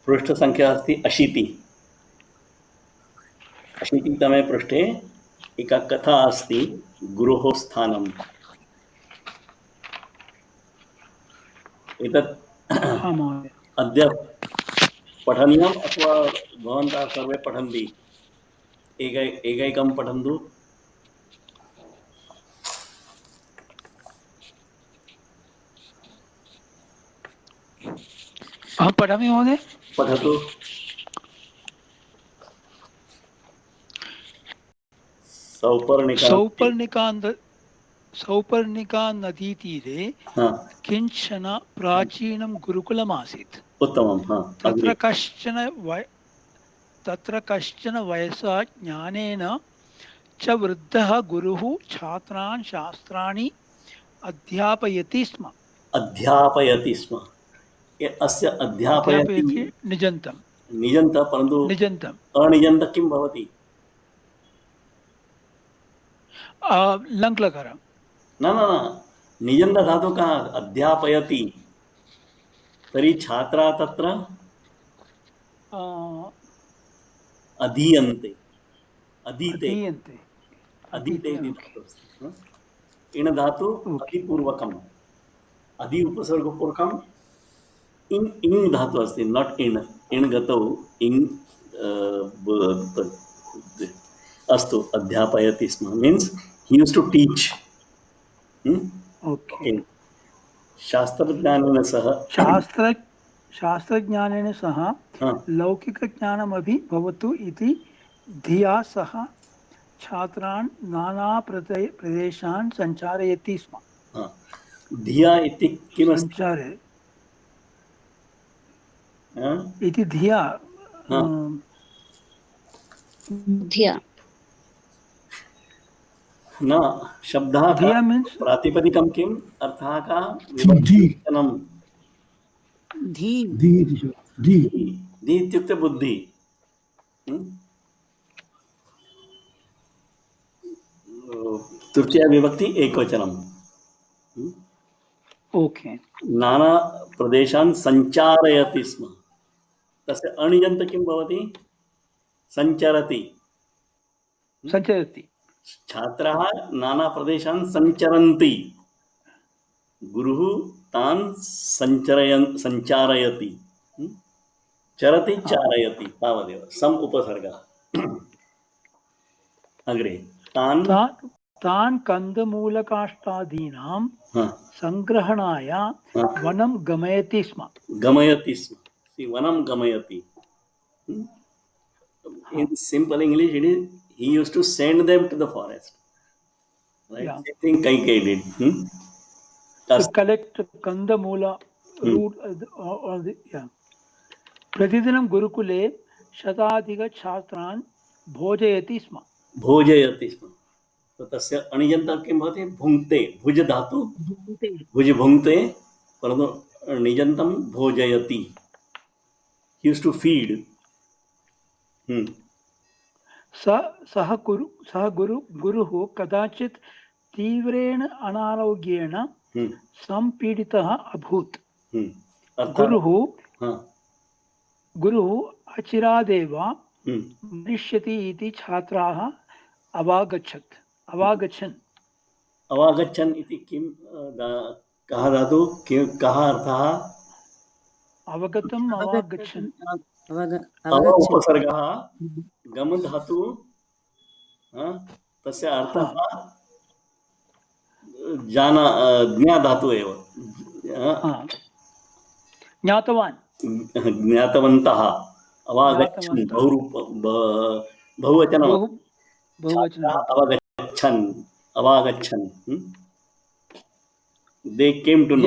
पृष्ठसङ्ख्या अस्ति 80। 80तमे पृष्ठे एका कथा अस्ति, गुरोः स्थानम्। एतत् अद्य पठनीयम् अथवा भवन्तः सर्वे पठन्ति? एकैकं पठन्तु। अहं पठामि महोदय। पठतु। सौपर्णिका नदीतीरे किञ्चन प्राचीनं गुरुकुलमासीत्। उत्तमं। तत्र कश्चन वयसा ज्ञानेन च वृद्धः गुरुः छात्रान् शास्त्राणि अध्यापयति स्म। अस्य अध्यापयति निजन्तं। परन्तु निजन्तम् अनिजन्त किं भवति? लङ्लकार। न, निजन्त धातु कः? अध्यापयति। तर्हि छात्रा तत्र अधीयन्ते, अधीते इति धातुः अस्ति। इण धातु अधिपूर्वकम्, अधि उपसर्गपूर्वकम् इङ् धातुः अस्ति, नाट् इण्। इण् गतौ इङ् अस्तु अध्यापयति स्म means he used to teach. Okay. शास्त्रज्ञानेन सह शास्त्रज्ञानेन सह लौकिकज्ञानमपि भवतु इति धिया सह छात्रान् नानाप्रदेशान् सञ्चारयति स्म. धिया इति किमस्ति? सञ्चारे हा? इति धिया धिया न शब्दः धिया मीन्स प्रातिपदिकं किम्? अर्थः का? विभक्तिवचनं. धी इत्युक्ते बुद्धि. तृतीया विभक्ति एकवचनं. ओके. नाना प्रदेशान् सञ्चारयति स्म. तस्य अणिजन्त किं भवति? सञ्चरति. सञ्चरति. छात्राः नाना प्रदेशान् सञ्चरन्ति. गुरुः तान् सञ्चारयति. चरति चारयति तावदेव. सम उपसर्गः. अग्रे तान् कंदमूलकाष्ठादीनां संग्रहणाय वनं गमयति स्म. वनं गमयति. In simple English, it is he used to send them to the forest. Right? Yeah. Same thing Kaikai did. To collect kandamula root or the प्रतिदिनं गुरुकुले शताधिकछात्रान् भोजयति स्म. तो तस्य अणिजन्तं किं भवति? भुङ्क्ते. भुज धातु भुज भुङ्क्ते, परन्तु निजन्तं भोजयति. He used to feed. सः गुरुः कदाचित् तीव्रेण अनारोग्येण संपीडितः अभूत्. गुरुः अचिरादेव मरिष्यति इति छात्राः अवागच्छन् इति किं? कः धातु? कः अर्थः? अवगतम् अवागच्छन्. उपसर्गः गम धातु. तस्य अर्थः ज्ञा धातु एव. ज्ञातवन्तः. अवागच्छन् बहुवचनं. अवागच्छन्. They came to know.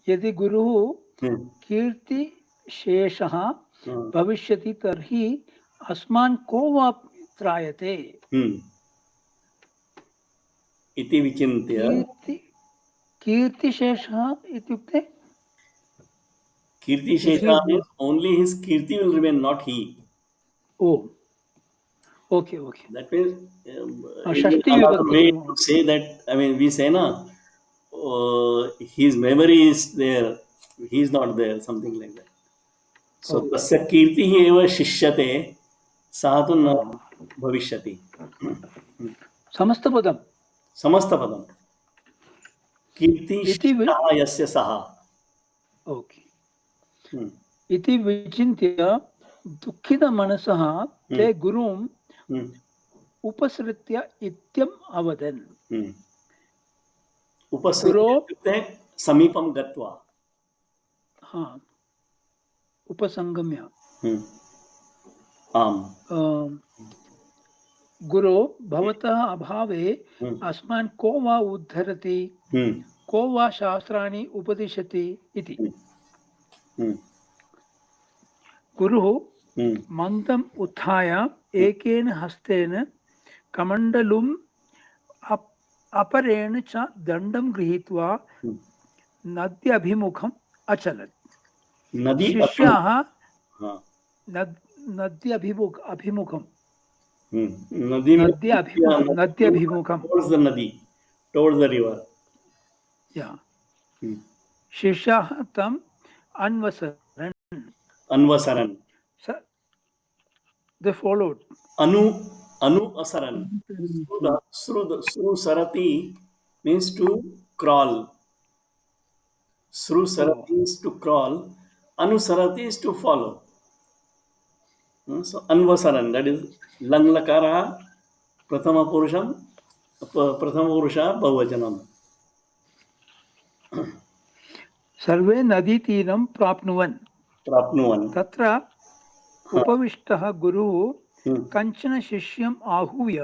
यदि गुरुः कीर्तिशेषः भविष्यति तर्हि अस्मान् को वा त्रायते इति विचिन्त्य. कीर्तिशेषः इत्युक्ते कीर्तिशेषः means only his kirti will remain, not he. Oh, okay. That means Shashti another way to say that, I mean, we say na, his memory is there, he is not there, something like that. So tasya kirtihi eva shishyate सः तु न भविष्यति. समस्तपदं कीर्तिशेषः यस्य सः. Okay. इति विचिन्त्य दुःखितमनसः ते गुरुम् उपसृत्य इत्यम् अवदन्. उपसृत्य समीपं गत्वा. उपसंगम्य. आम्. गुरो भवतः अभावे अस्मान् को वा उद्धरति, को वा शास्त्राणि उपदिशति इति. गुरुः मन्दम् उत्थाय एकेन हस्तेन कमण्डलुम् अपरेण च दण्डं गृहीत्वा नद्यभिमुखम् अचलत्. शिष्याः नद्यभिमुखम् towards the river. Yeah. शिष्याः तम् अन्वसरन्. They followed. Asaran. Sru sarati means to crawl. Sru sarati is to crawl. Anusarati is to follow. So Anvasaran, that is Langlakara Prathama Purusha Bahuvachanam. सर्वे नदीतीरं प्राप्नुवन् तत्र उपविष्टः गुरुः कञ्चन शिष्यम् आहूय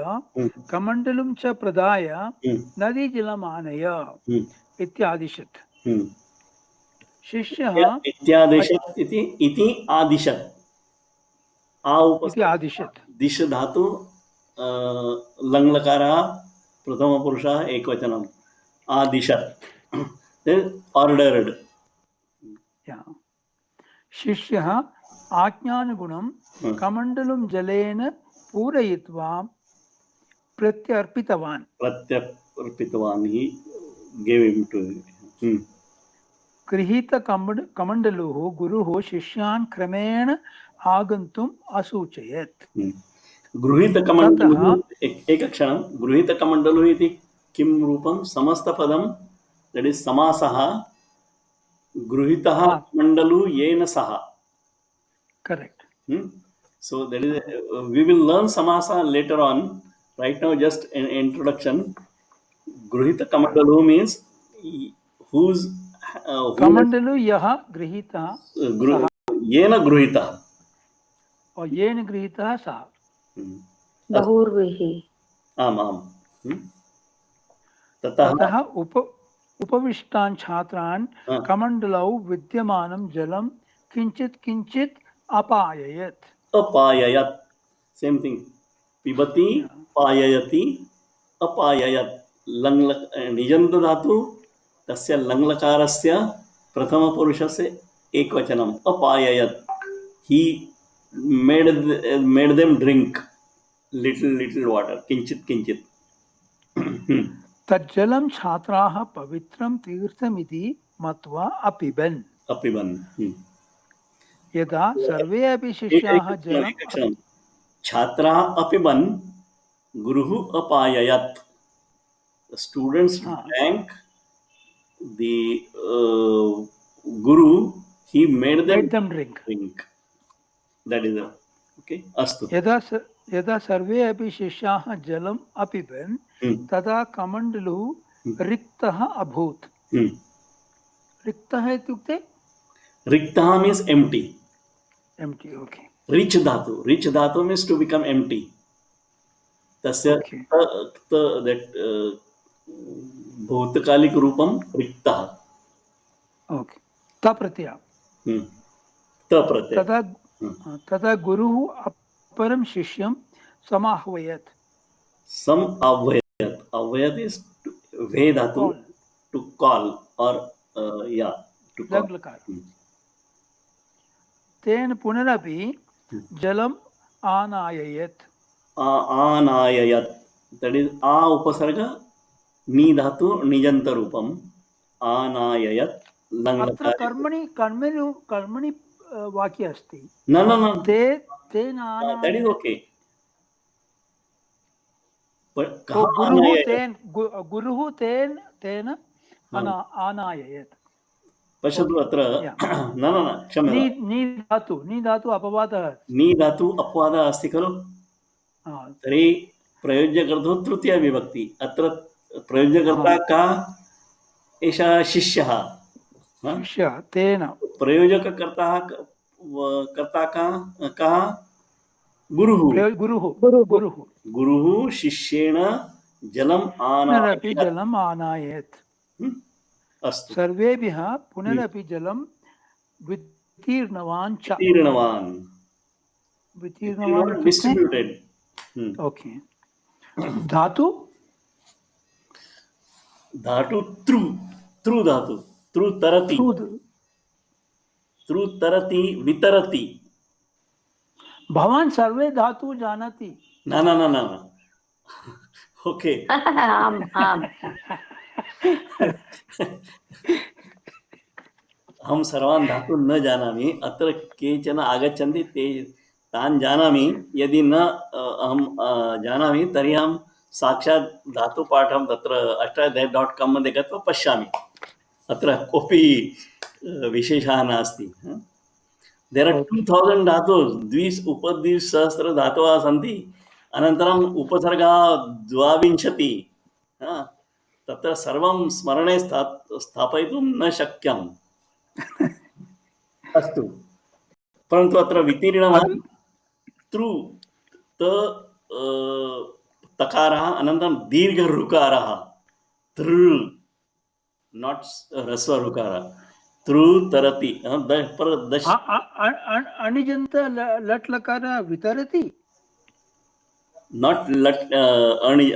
कमण्डलुं च प्रदाय नदीजलम् आनय इत्यादिशत्। शिष्यः इत्यादिशत् इति आदिशत् इति आदिशत्। दिश धातु लङ्लकारः प्रथमपुरुषः एकवचनम् आदिशत् ऑर्डर्ड। शिष्यः आज्ञानुगुणं कमण्डलुं जलेन पूरयित्वा प्रत्यर्पितवान्। He gave him to गृहीत कमण्डलुः गुरुः शिष्यान् क्रमेण आगन्तुम् असूचयत्। गृहीतकमण्डलुः एकक्षणं गृहीतकमण्डलुः इति किं रूपं समस्तपदं दट् इस् समासः गृहीतः कमण्डलु येन सह correct. So that is we will learn samasa later on. Right now just an introduction. Gruhita kamandalu means whose कमण्डलु यः गृहीतः येन गृहीतः और येन गृहीतः सः बहुर्भिः आम् आम् ततः उपविष्टान् छात्रान् कमण्डलौ विद्यमानं जलं किञ्चित् किञ्चित् अपाययत्। सेम थिंग पिबति पाययति अपाययत् निजन्त धातु तस्य लङ्लकारस्य प्रथमपुरुषस्य एकवचनम् अपाययत्। ही made them drink little water किंचित तज्जलं छात्राः पवित्रं तीर्थमिति मत्वा अपिबन्। यदा सर्वे अपि शिष्याः जलं छात्राः अपिबन् गुरुः अपाययत्। The students drank, the guru he made them drink. That is okay. अस्तु। यदा सर्वे अपि शिष्याः जलम् अपिबन् तदा कमण्डलुः रिक्तः अभूत्। रिक्तः इत्युक्ते रिक्तः means empty. Empty, okay. Rich dhatu means to become empty. तस्य that भूतकालिक रूपं रिक्तः। ओके। तप्रत्यय तदा गुरुः अपरं शिष्यं समाह्वयत्। आह्वयत् is ve dhatu to call or to call. तेन पुनरपि जलम् आनाययत्। that is a उपसर्ग नी धातु निजन्त रूपम् आनाययत् अत्र कर्मणि वाक्य अस्ति। न तेन that is okay. गुरुः तेन आनाययत्। पश्यतु अत्र न क्षम्यताम् नी धातु अपवादः अस्ति खलु। तर्हि प्रयोज्यकर्तुः तृतीया विभक्ति। अत्र प्रयोज्यकर्ता का एषः शिष्यः तेन प्रयोजककर्ता कः गुरुः शिष्येण जलम् आनाययत्। अस्तु। सर्वेभ्यः पुनरपि जलं वितीर्णवान् डिस्ट्रीब्यूटेड। ओके। धातु थ्रू धातु थ्रू तरति वितरति। भवान् सर्वे धातु जानाति। न ओके। आम् आम् अहं सर्वान् धातु न जानामि। अत्र केचन आगच्छन्ति तान् जानामि। यदि न अहं जानामि तर्हि अहं साक्षात् धातुपाठं तत्र ashtaday.com मध्ये गत्वा पश्यामि। अत्र कोऽपि विशेषः नास्ति। देयर आर 2000 धातुः द्विस् उपद्विस् सहस्र धातवः सन्ति अनन्तरम् उपसर्गः 22 तत्र सर्वं स्मरणे स्थापयितुं न शक्यम् अस्तु परन्तु अत्र वितीर्णवान् तृ त तकारः अनन्तरं दीर्घ ऋकारः तृ not rasva rukara tru tarati अनिजन्त लट् लकार वितरति not lat ani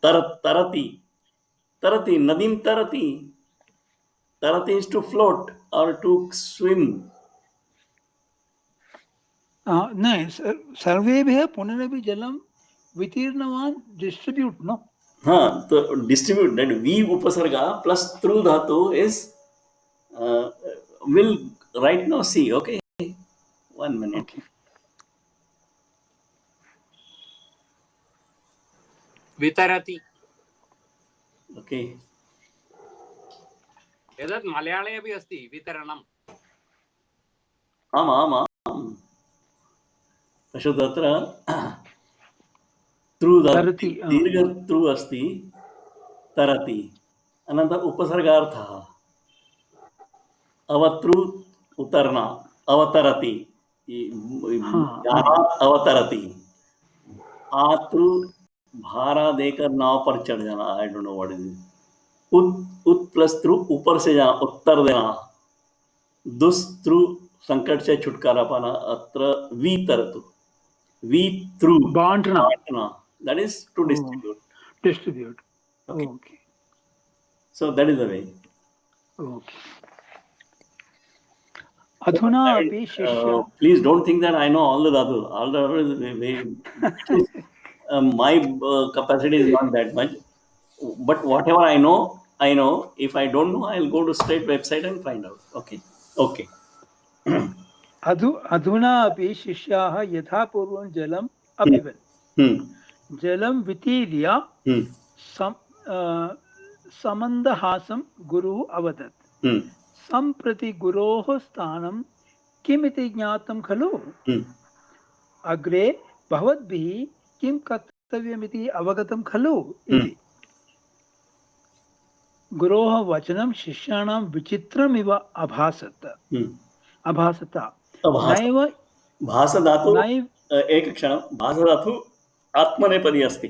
tarati tarati nadim tarati is to float or to swim नहीं सर्वेभ्यः पुनरपि जलं वितीर्णवान् डिस्ट्रीब्यूट नो तो distribute that v upasarga plus tru dhatu is will right now see. Okay, 1 minute. Okay. वितरति Okay, एतत् मलयाळे अपि अस्ति वितरणम् आम् पश्यतु अत्र तृ तरति दीर्घ तृ अस्ति तरति अनन्तरम् उपसर्गार्थः अवतृ उतर्ना अवतरति अवतरति आतृ भारा देकर नाव पर चढ़ जाना I don't know what is उत प्लस तृ ऊपर से जाना उत्तर देना दुस्तृ संकट से छुटकारा पाना अत्र वितरतु वितृ बांटना that is to distribute okay so that is the way okay अधुना अपि शिष्य please don't think that I know all the dhatu my capacity is not that much but whatever I know if I don't know I'll go to straight website and find out okay अधुना अपि शिष्याः यथा पूर्वं जलम् अपिबन् जलं वितीर्य समन्दहासं गुरुः अवदत् सम्प्रति गुरोः स्थानं किमिति ज्ञातं खलु अग्रे भवद्भिः किं कर्तव्यमिति अवगतं खलु इति गुरोः वचनं शिष्याणां विचित्रमिव अभासत नैव भासधातु एकक्षणं भासधातु आत्मनेपदी अस्ति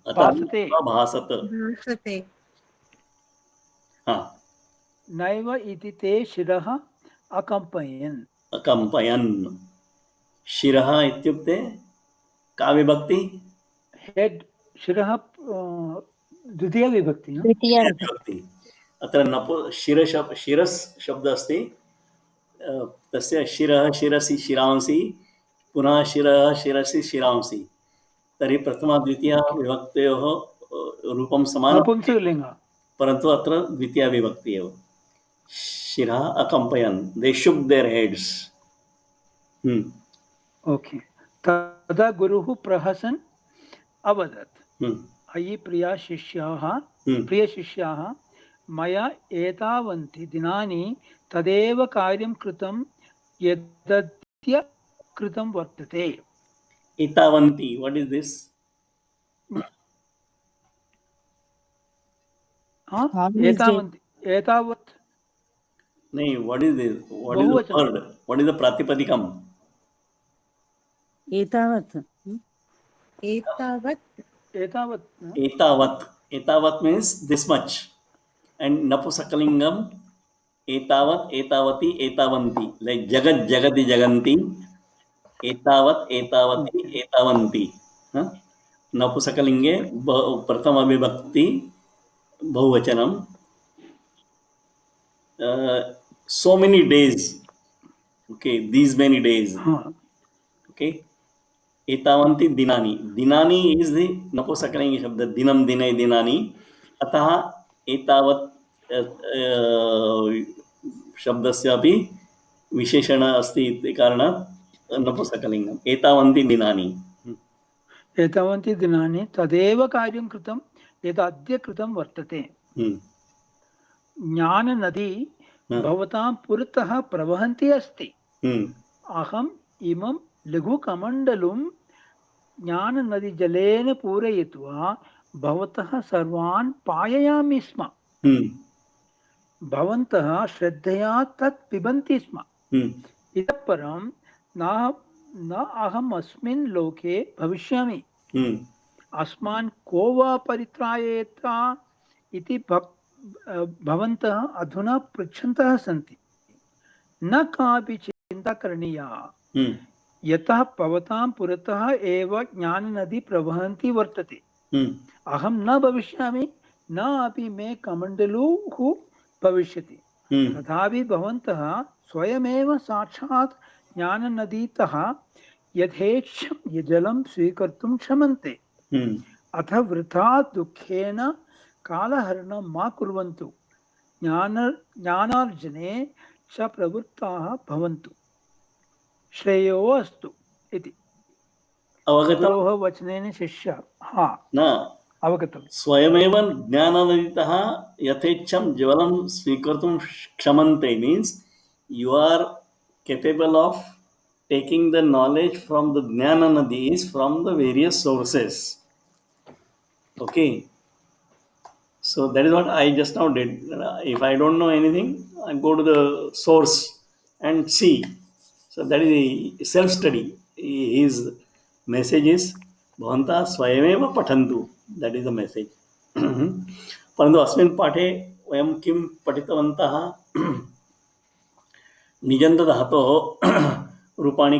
भासते भासते नैव इति ते शिरः अकम्पयन् शिरः इत्युक्ते का विभक्ति हेड शिरः द्वितीय विभक्ति अत्र शिरस् शब्दः अस्ति तस्य शिरः शिरसि शिरांसि पुनः शिरः शिरसि शिरांसि तर्हि प्रथमा द्वितीया विभक्तयोः रूपं समानं परन्तु अत्र द्वितीया विभक्ति एव शिरः अकम्पयन् दे शुक देयर हेड्स ओके तदा गुरुः प्रहसन् अवदत् अयि प्रियशिष्याः मया एतावन्ति दिनानि तदेव कार्यं कृतं यदद्य कृतं वर्तते एतावन्ति व्हाट इज दिस एतावत् नहीं what is this what is the word what is the प्रातिपदिकम एतावत् means this much and napusakalingam etavat etavati etavanti like jagat jagati jaganti etavat etavati etavanti napusakalinge prathama vibhakti bahuvachanam so many days okay these many days okay एतावन्ति दिनानि दिनानि is the नपुंसकलिंग शब्द दिनम दिने दिनानि अतः एतावत् शब्दस्य अपि विशेषण अस्ति इति कारणात् नपुंसकलिंगम् एतावन्ति दिनानि तदेव कार्यं कृतं यद् अद्य कृतं वर्तते ज्ञाननदी भवतां पुरतः प्रवहन्ती अस्ति। अहम् इमं लघुकमण्डलुं ज्ञाननदीजलेन पूरयित्वा भवतः सर्वान् पाययामि स्म। भवन्तः श्रद्धया तत् पिबन्ति स्म। इतः परं न अहम् अस्मिन् लोके भविष्यामि। अस्मान् को वा परित्रायेत इति भवन्तः अधुना पृच्छन्तः सन्ति। न कापि चिन्ता करणीया, यतः भवतां पुरतः एव ज्ञाननदी प्रवहन्ती वर्तते। अहं न भविष्यामि, न अपि मे कमण्डलुः भविष्यति। तथापि भवन्तः स्वयमेव साक्षात् ज्ञाननदीतः यथेच्छं जलं स्वीकर्तुं क्षमन्ते। अथ वृथा दुःखेन कालहरणं मा कुर्वन्तु। ज्ञानार्जने च प्रवृत्ताः भवन्तु। श्रेयो अस्तु इति। गुरोः वचनेन शिष्यः न अवगतम्। स्वयमेव ज्ञाननदीतः यथेच्छं जलं स्वीकर्तुं क्षमन्ते means you are capable of taking the knowledge from the jnana nadis from the various sources. Okay, so that is what I just now did. If I don't know anything, I go to the source and see. So that is a self study. His message is bhavanta swayameva pathantu. That is the message. परंतु अस्मिन् पाठे वयं किं पठितवन्तः? निजन्त धातोः रूपाणि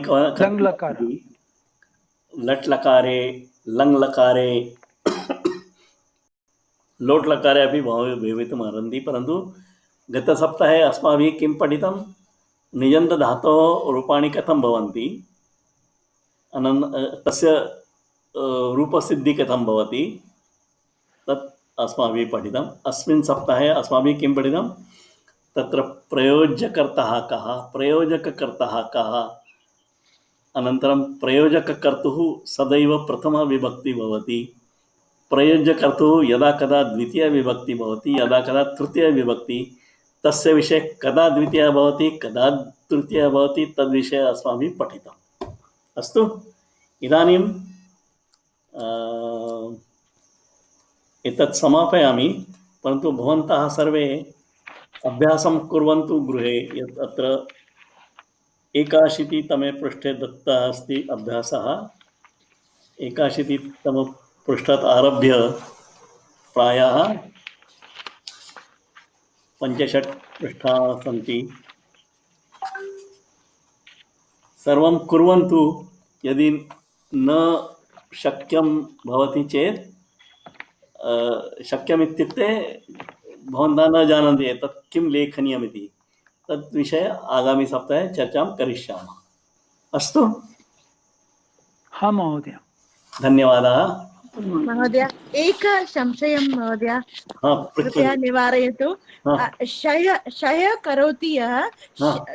लट् लकारे, लङ् लकारे, लोट् लकारे अपि भवितुम् अर्हन्ति। परन्तु गतसप्ताहे अस्माभिः किं पठितं? निजन्त धातोः रूपाणि कथं भवन्ति, तस्य रूपसिद्धिः कथं भवति, तत् अस्माभिः पठितम्। अस्मिन् सप्ताहे अस्माभिः किं पठितं? तत्र प्रयोज्यकर्तः कः, प्रयोजककर्तः कः, अनन्तरं प्रयोजककर्तुः सदैव प्रथमा विभक्ति भवति। प्रयोज्यकर्तुः यदा कदा द्वितीया विभक्ति भवति, यदा कदा तृतीया विभक्ति, तस्य विषये कदा द्वितीया भवति, कदा तृतीया भवति, तद्विषये अस्माभिः पठितम्। अस्तु, इदानीं एतत् समापयामि। परन्तु भवन्तः सर्वे अभ्यासं कुर्वन्तु गृहे। यत् अत्र 81तमे पृष्ठे दत्तः अस्ति अभ्यासः। 81तमपृष्ठात् आरभ्य प्रायः 5-6 पृष्ठाः सन्ति। सर्वं कुर्वन्तु। यदि न शक्यं भवति चेत् शक्यमित्युक्ते भवन्तः न जानन्ति एतत् किं लेखनीयमिति, तत् विषये आगामि सप्ताहे चर्चां करिष्यामः। अस्तु? हाँ महोदय, धन्यवादः। महोदय, एक संशयं महोदय, कृपया निवारयतु। शय करोति यः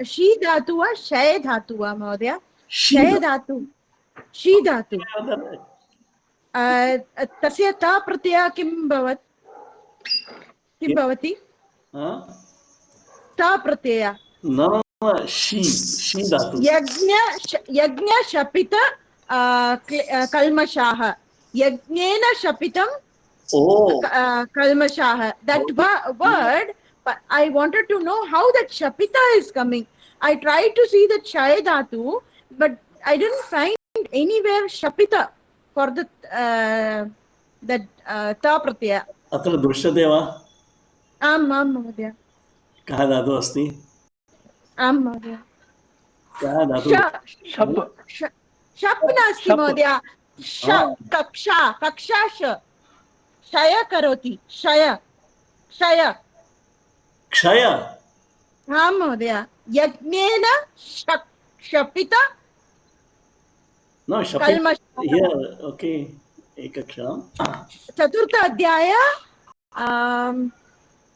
शी धातु वा शय धातु वा महोदय? शय धातु, शी धातु, तस्य ता प्रत्ययः किं भवति? ता प्रत्ययः न शी धातु। यज्ञ शपित कल्मषाः, यज्ञेन शपितं kalmashaha. That word, but I wanted to know how that shapita is coming. I tried to see the chay dhatu, but I didn't find anywhere shapita for the that ta pratyaya. अत्र दृश्यते वा? आम् आम् महोदय। कः धातु अस्ति? आम् महोदय। कः धातु? शप् नास्ति महोदय। कक्षा कक्षा क्षय करोति, क्षय क्षय क्षय। हाँ महोदय। यज्ञेन शपित कल्मषः। ओके, एकक्षणं। चतुर्थ अध्याय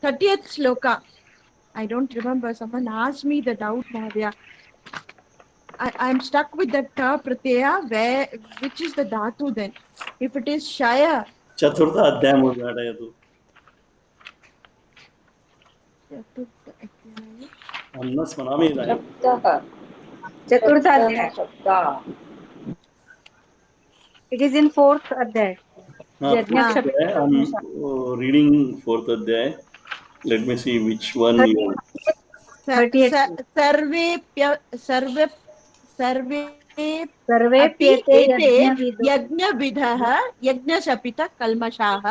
30th shloka. I don't remember. Someone asked me the doubt, Mahavya. I'm stuck with that ta pratyaya. Which is the dhatu then? If it is shaya. चतुर्थ अध्यायम् उद्घाटयतु। चतुर्थ अध्याय अन्न स्मरामि इदानीं। शब्दः चतुर्थाध्याय शब्दः इट इज इन फोर्थ अध्याय I am reading fourth adhyay. Let me see which one you. सर्वेप्य सर्वे सर्वे सर्वेप्येते एते यज्ञविदो यज्ञविधः यज्ञशपित कल्मषाः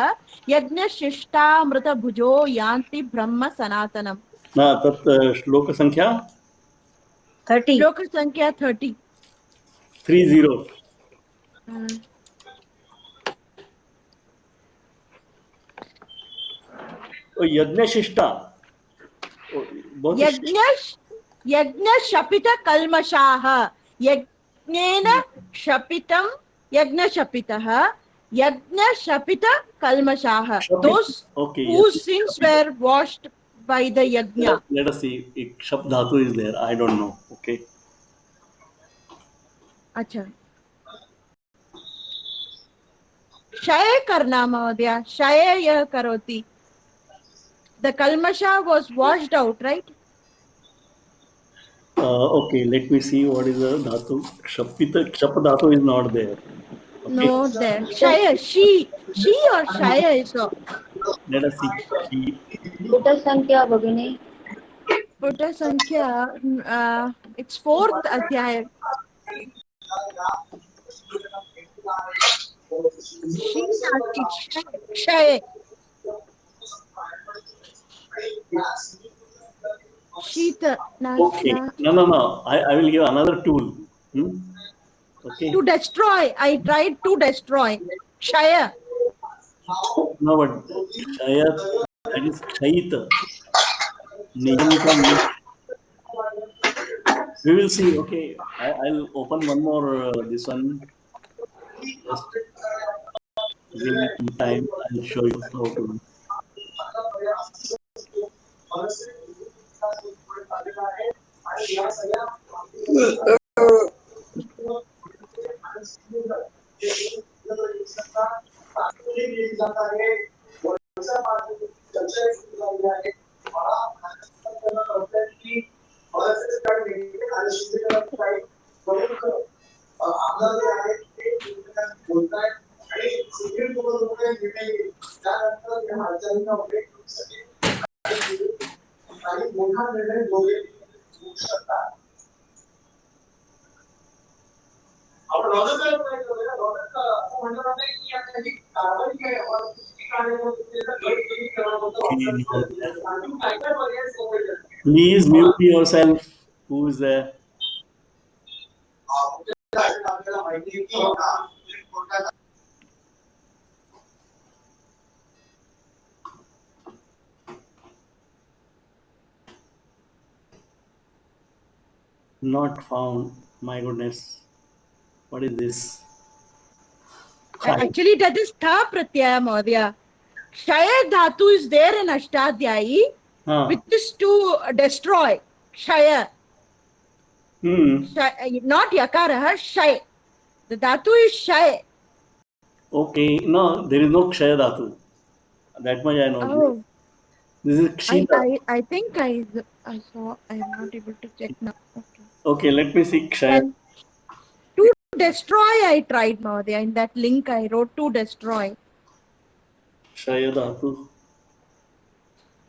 यज्ञशिष्टामृतभुजो यान्ति ब्रह्म सनातनम्। ना तत् श्लोक संख्या 30 श्लोक संख्या 30। 30. यज्ञशिष्टा यज्ञ यज्ञशपित कल्मषाः यज्ञेन शपितं यज्ञशपितः यज्ञशपित कल्मषाः those whose sins were washed by the yajna. Let us see. एक शब्द धातु is there. I don't know. Okay. अच्छा क्षय करना महोदय क्षय यह करोति. The kalmasha was washed out, right? Okay, let me see what is the dhatu. Kshap dhatu is not there. Okay. No, there. Shaya, she or Shaya is so. Let us see. She. Put संख्या भगिनी Putta Sankhya, it's fourth adhyay. She Shaya. Sheeta. Okay. No. I will give another tool. Okay. To destroy. I tried to destroy. Shaya. No, but Shaya, that is Kshayita. We will see. Okay. I'll open one more this one. Just give me some time. I'll show you how to do. Please mute yourself. Who is there? Not found. My goodness. What is this? Actually, that is tha pratyaya Mahodaya. Shaya dhatu is there in Ashtadhyayi, which is to destroy. Shaya. Not yakara, shay. The dhatu is shay. Okay, no, there is no kshaya dhatu. That much I know. Oh. This is kshita. I think I saw. I'm not able to check now. Okay, let me see kshaya. And to destroy, I tried Mahodaya. In that link, I wrote to destroy. Kshaya dhatu.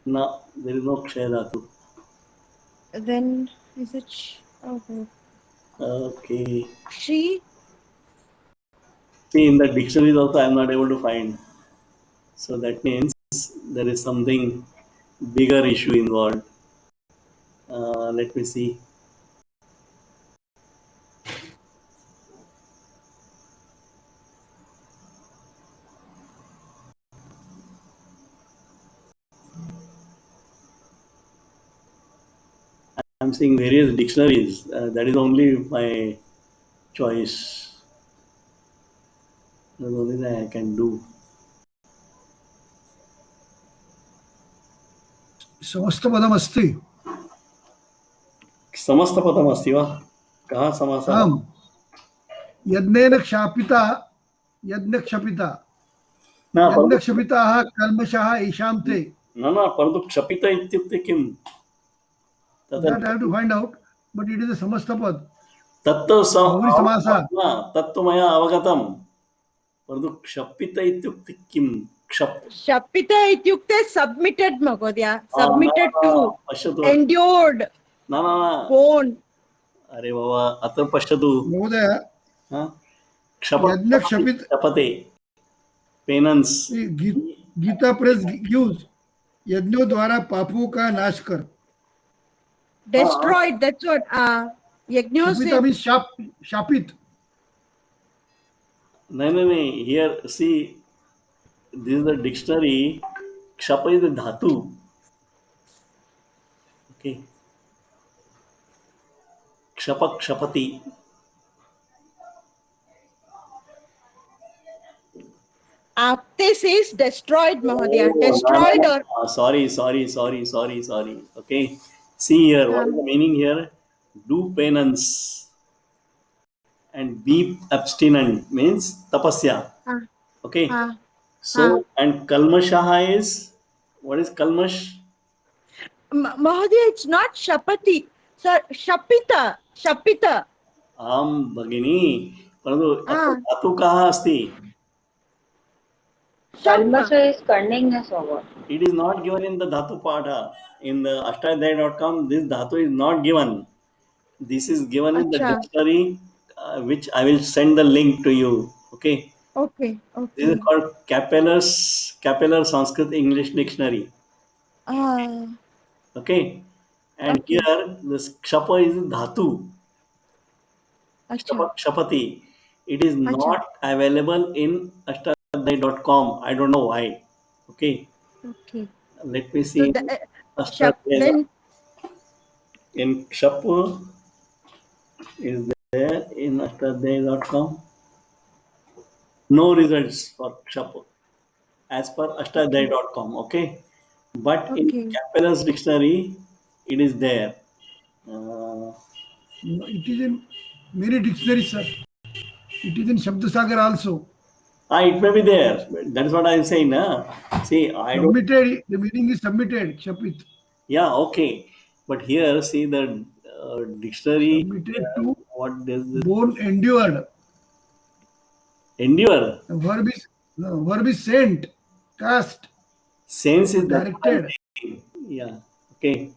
No, there is no kshaya dhatu. Then is it? Okay. She. See, in the dictionaries also I am not able to find. So that means there is something bigger issue involved. Let me see. I'm seeing various dictionaries. That is only my choice. That's the only thing I can do. समस्तपदमस्ति समस्तपदमस्ति वा? कहाँ समासः? आम् यज्ञेन क्षापिता यज्ञक्षपिता यज्ञक्षपिताः कल्मषाः ईशां ते न परन्तु क्षपित इत्युक्ते किम्? That I have to find out, but it is a samastapad. तत्तु बहुव्रीहि समासः. तत्तु मया अवगतं परन्तु क्षपित इत्युक्ते किं क्षप Shapita ityukte submitted Mahodaya. Submitted to, पश्यतु endured, न न न borne. अरे बाबा अत्र पश्यतु महोदय, यज्ञ क्षपित क्षपते पेनन्स गीता प्रेस गिव्स यज्ञों द्वारा पापों का नाश कर. Destroyed, that's what Yajna Shapita said. means shapit. नहीं here see this is the dictionary. Kshapa is the dhatu. Okay. Kshapa kshapati. Apte says destroyed Mahodaya. Destroyed or Sorry. Okay. See here, what is the meaning here? Do penance and be abstinent means tapasya. Okay. So and kalmashaha is, what is kalmash? Mahodaya, it's not Shapati. Sir, Shapita. Shapita. आम भगिनी परंतु धातु कहाँ अस्ति? Kalmasha is cunningness or what? It is not given in the dhatu patha. In the ashtadhyayi.com, this dhatu is not given. This is given in the dictionary, which I will send the link to you. Okay. Okay. This is called Capellar Sanskrit English Dictionary. Okay. And here this kshapa is dhatu. Kshapati. It is not available in ashtadhyayi.com. I don't know why. Okay. Let me see. Then in Kshapa is there in ashtadhyayi.com. No results for Kshapa as per ashtadhyayi.com. Okay. But in Capellar's dictionary, it is there. It is in many dictionaries, sir. It is in Shabdasagar also. It may be there. That is what I am saying. See, I don't. Submitted, the meaning is submitted, shapit. Yeah, okay. But here, see the dictionary. Submitted to what does this? Born endured. Endure. The verb is sent, cast. Sense is directed. Yeah. Okay.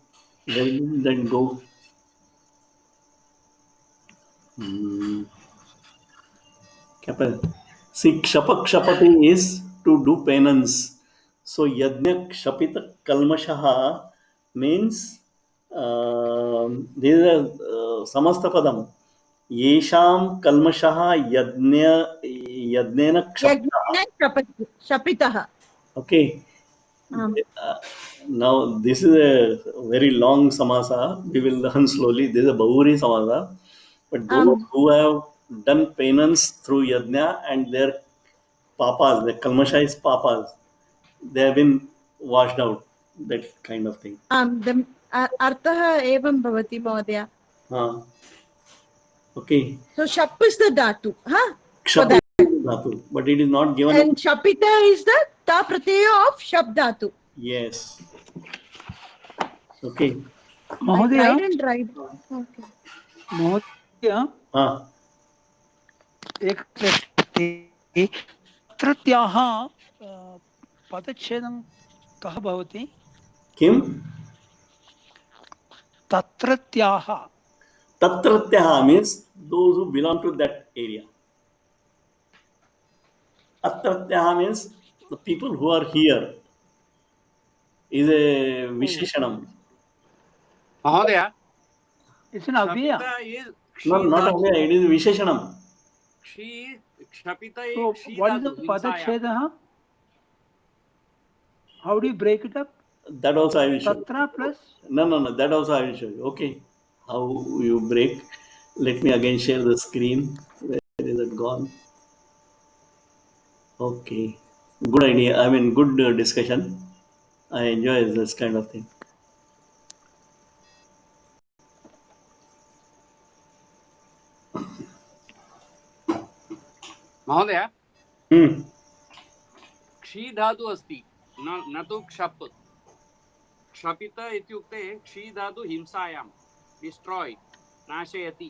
Then go. See, kshapati is to do penance. So yajna kshapita kalmashaha means this is a samasta padam. Yesham kalmashaha yajnena kshapita. Shapitaha. Okay. Now this is a very long samasa. We will learn slowly. This is a bahuri samasa. But those who have done penance through yajna and their papas, the kalmasha is papas, they have been washed out. That kind of thing. The arthaha evam bhavati Mahodaya. Okay. So Shap is the dhatu. Kshap is the dhatu, but it is not given. And Shapita is the ta pratyaya of Shap dhatu. Yes. Okay. Mahodaya. Okay. Mahodaya. एक तत्रत्याः पदच्छेदं कः भवति? किं? तत्रत्याः. Tatratyaha means those who belong to that area. Atratyaha means the people who are here. Is a Visheshanam. Mahodaya. It's an Avyaya. No, not Avyaya, it is Visheshanam. So what is the Padacheda? How do you break it up? That also I will show you. Tatra plus? No. That also I will show you. Okay. How you break. Let me again share the screen. Where is it gone? Okay. Good idea. I mean, good discussion. I enjoy this kind of thing. Mahodaya. Kshi dhatu asti. न तो क्षप क्षपित इत्युक्ते क्षी धातु हिंसायां destroy नाशयति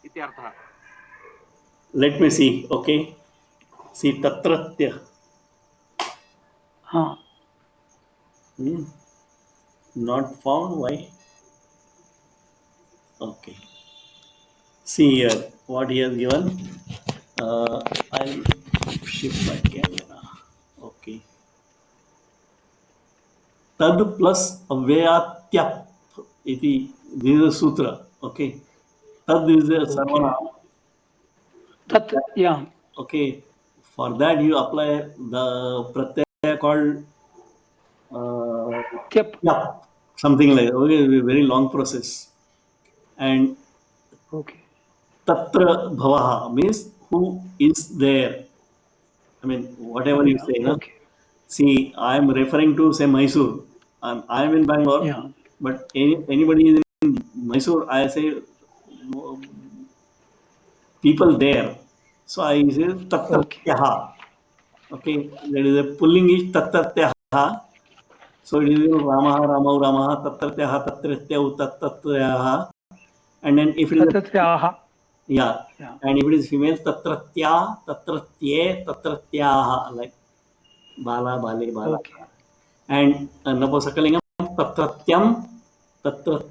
इत्यर्थः. Let me see. Okay. See tatratya. हाँ. Not found. Why? Okay. See here what he has given. I'll shift my camera. Okay. Tad plus avyatyap. Iti. This is a sutra. Okay. Tad is a sarvana. Tat, yeah. Okay. For that you apply the pratyaya called Tyap. yeah, something like that. Okay, very long process. And Okay. tatra bhavaha means who is there. I mean, whatever you say. No? Okay. See, I am referring to say Mysore. I am in Bangalore, Yeah. but anybody is in Mysore, I say people there. So I say tatratyaha. Okay, that is a pulling is tatratyaha. So it is Ramaha, Ramau, Ramaha, Tatratyaha, Tatratyau, Tatratyaha. And then if it is Tatatyaha. yeah, and if it is female, Tatratya, Tatratye, Tatratyaha, like Bala, Bale, Bala. Okay. And Napusakalingam, Tatratyam, Tatrat,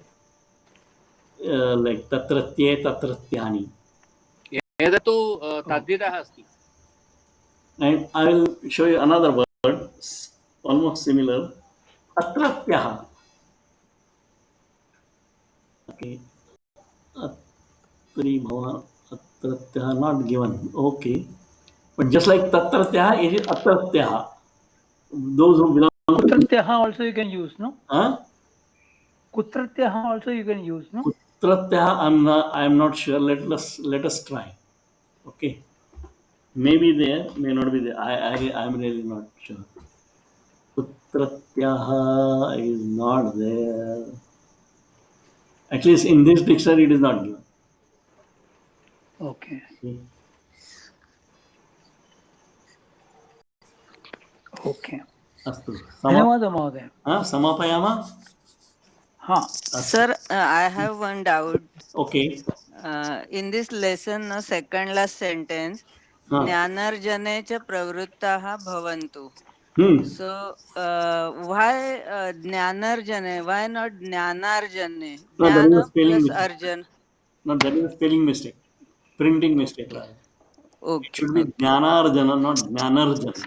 like Tatratye, Tatratyani. एतत्तु तद्धितः अस्ति. And I will show you another word, almost similar, Tatratyaha. Okay. Tatratyaha not given. Okay. But just like Tatratyaha, it is Atratyaha. Those who belong to Kutratyaha also you can use, no? huh? Kutratyaha also you can use, no? Kutratyaha, I am not sure. Let us try. Okay. Maybe there, may not be there. I am really not sure. Kutratyaha is not there. At least in this dictionary, it is not given. Okay. Okay. अस्तु. धन्यवादः महोदय. समापयामः. हाँ. Sir, I have one doubt. Okay. In this lesson, second last sentence, ज्ञानार्जने च प्रवृत्ताः भवन्तु. So, why ज्ञानार्जने? Why not ज्ञानार्जने? Jnana plus arjan. No, that is a spelling mistake. Printing mistake. Okay. It should be Jnanarjana, not Jnanarjana.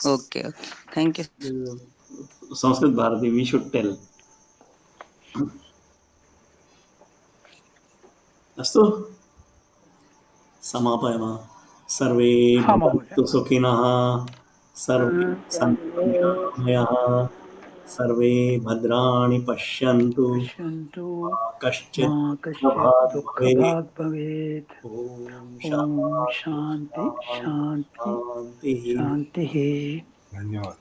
Okay. Thank you. Sanskrit Bharati, we should tell. अस्तु समापयामः. सर्वे भवन्तु सुखिनः, सर्वे सन्तु निरामयाः, सर्वे भद्राणि पश्यन्तु, कश्चित् दुःखभाग् भवेत्. ॐ शान्ति शान्तिः. शान्तिः. धन्यवाद.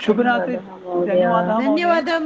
शुभरात्रि. धन्यवादः. धन्यवादः.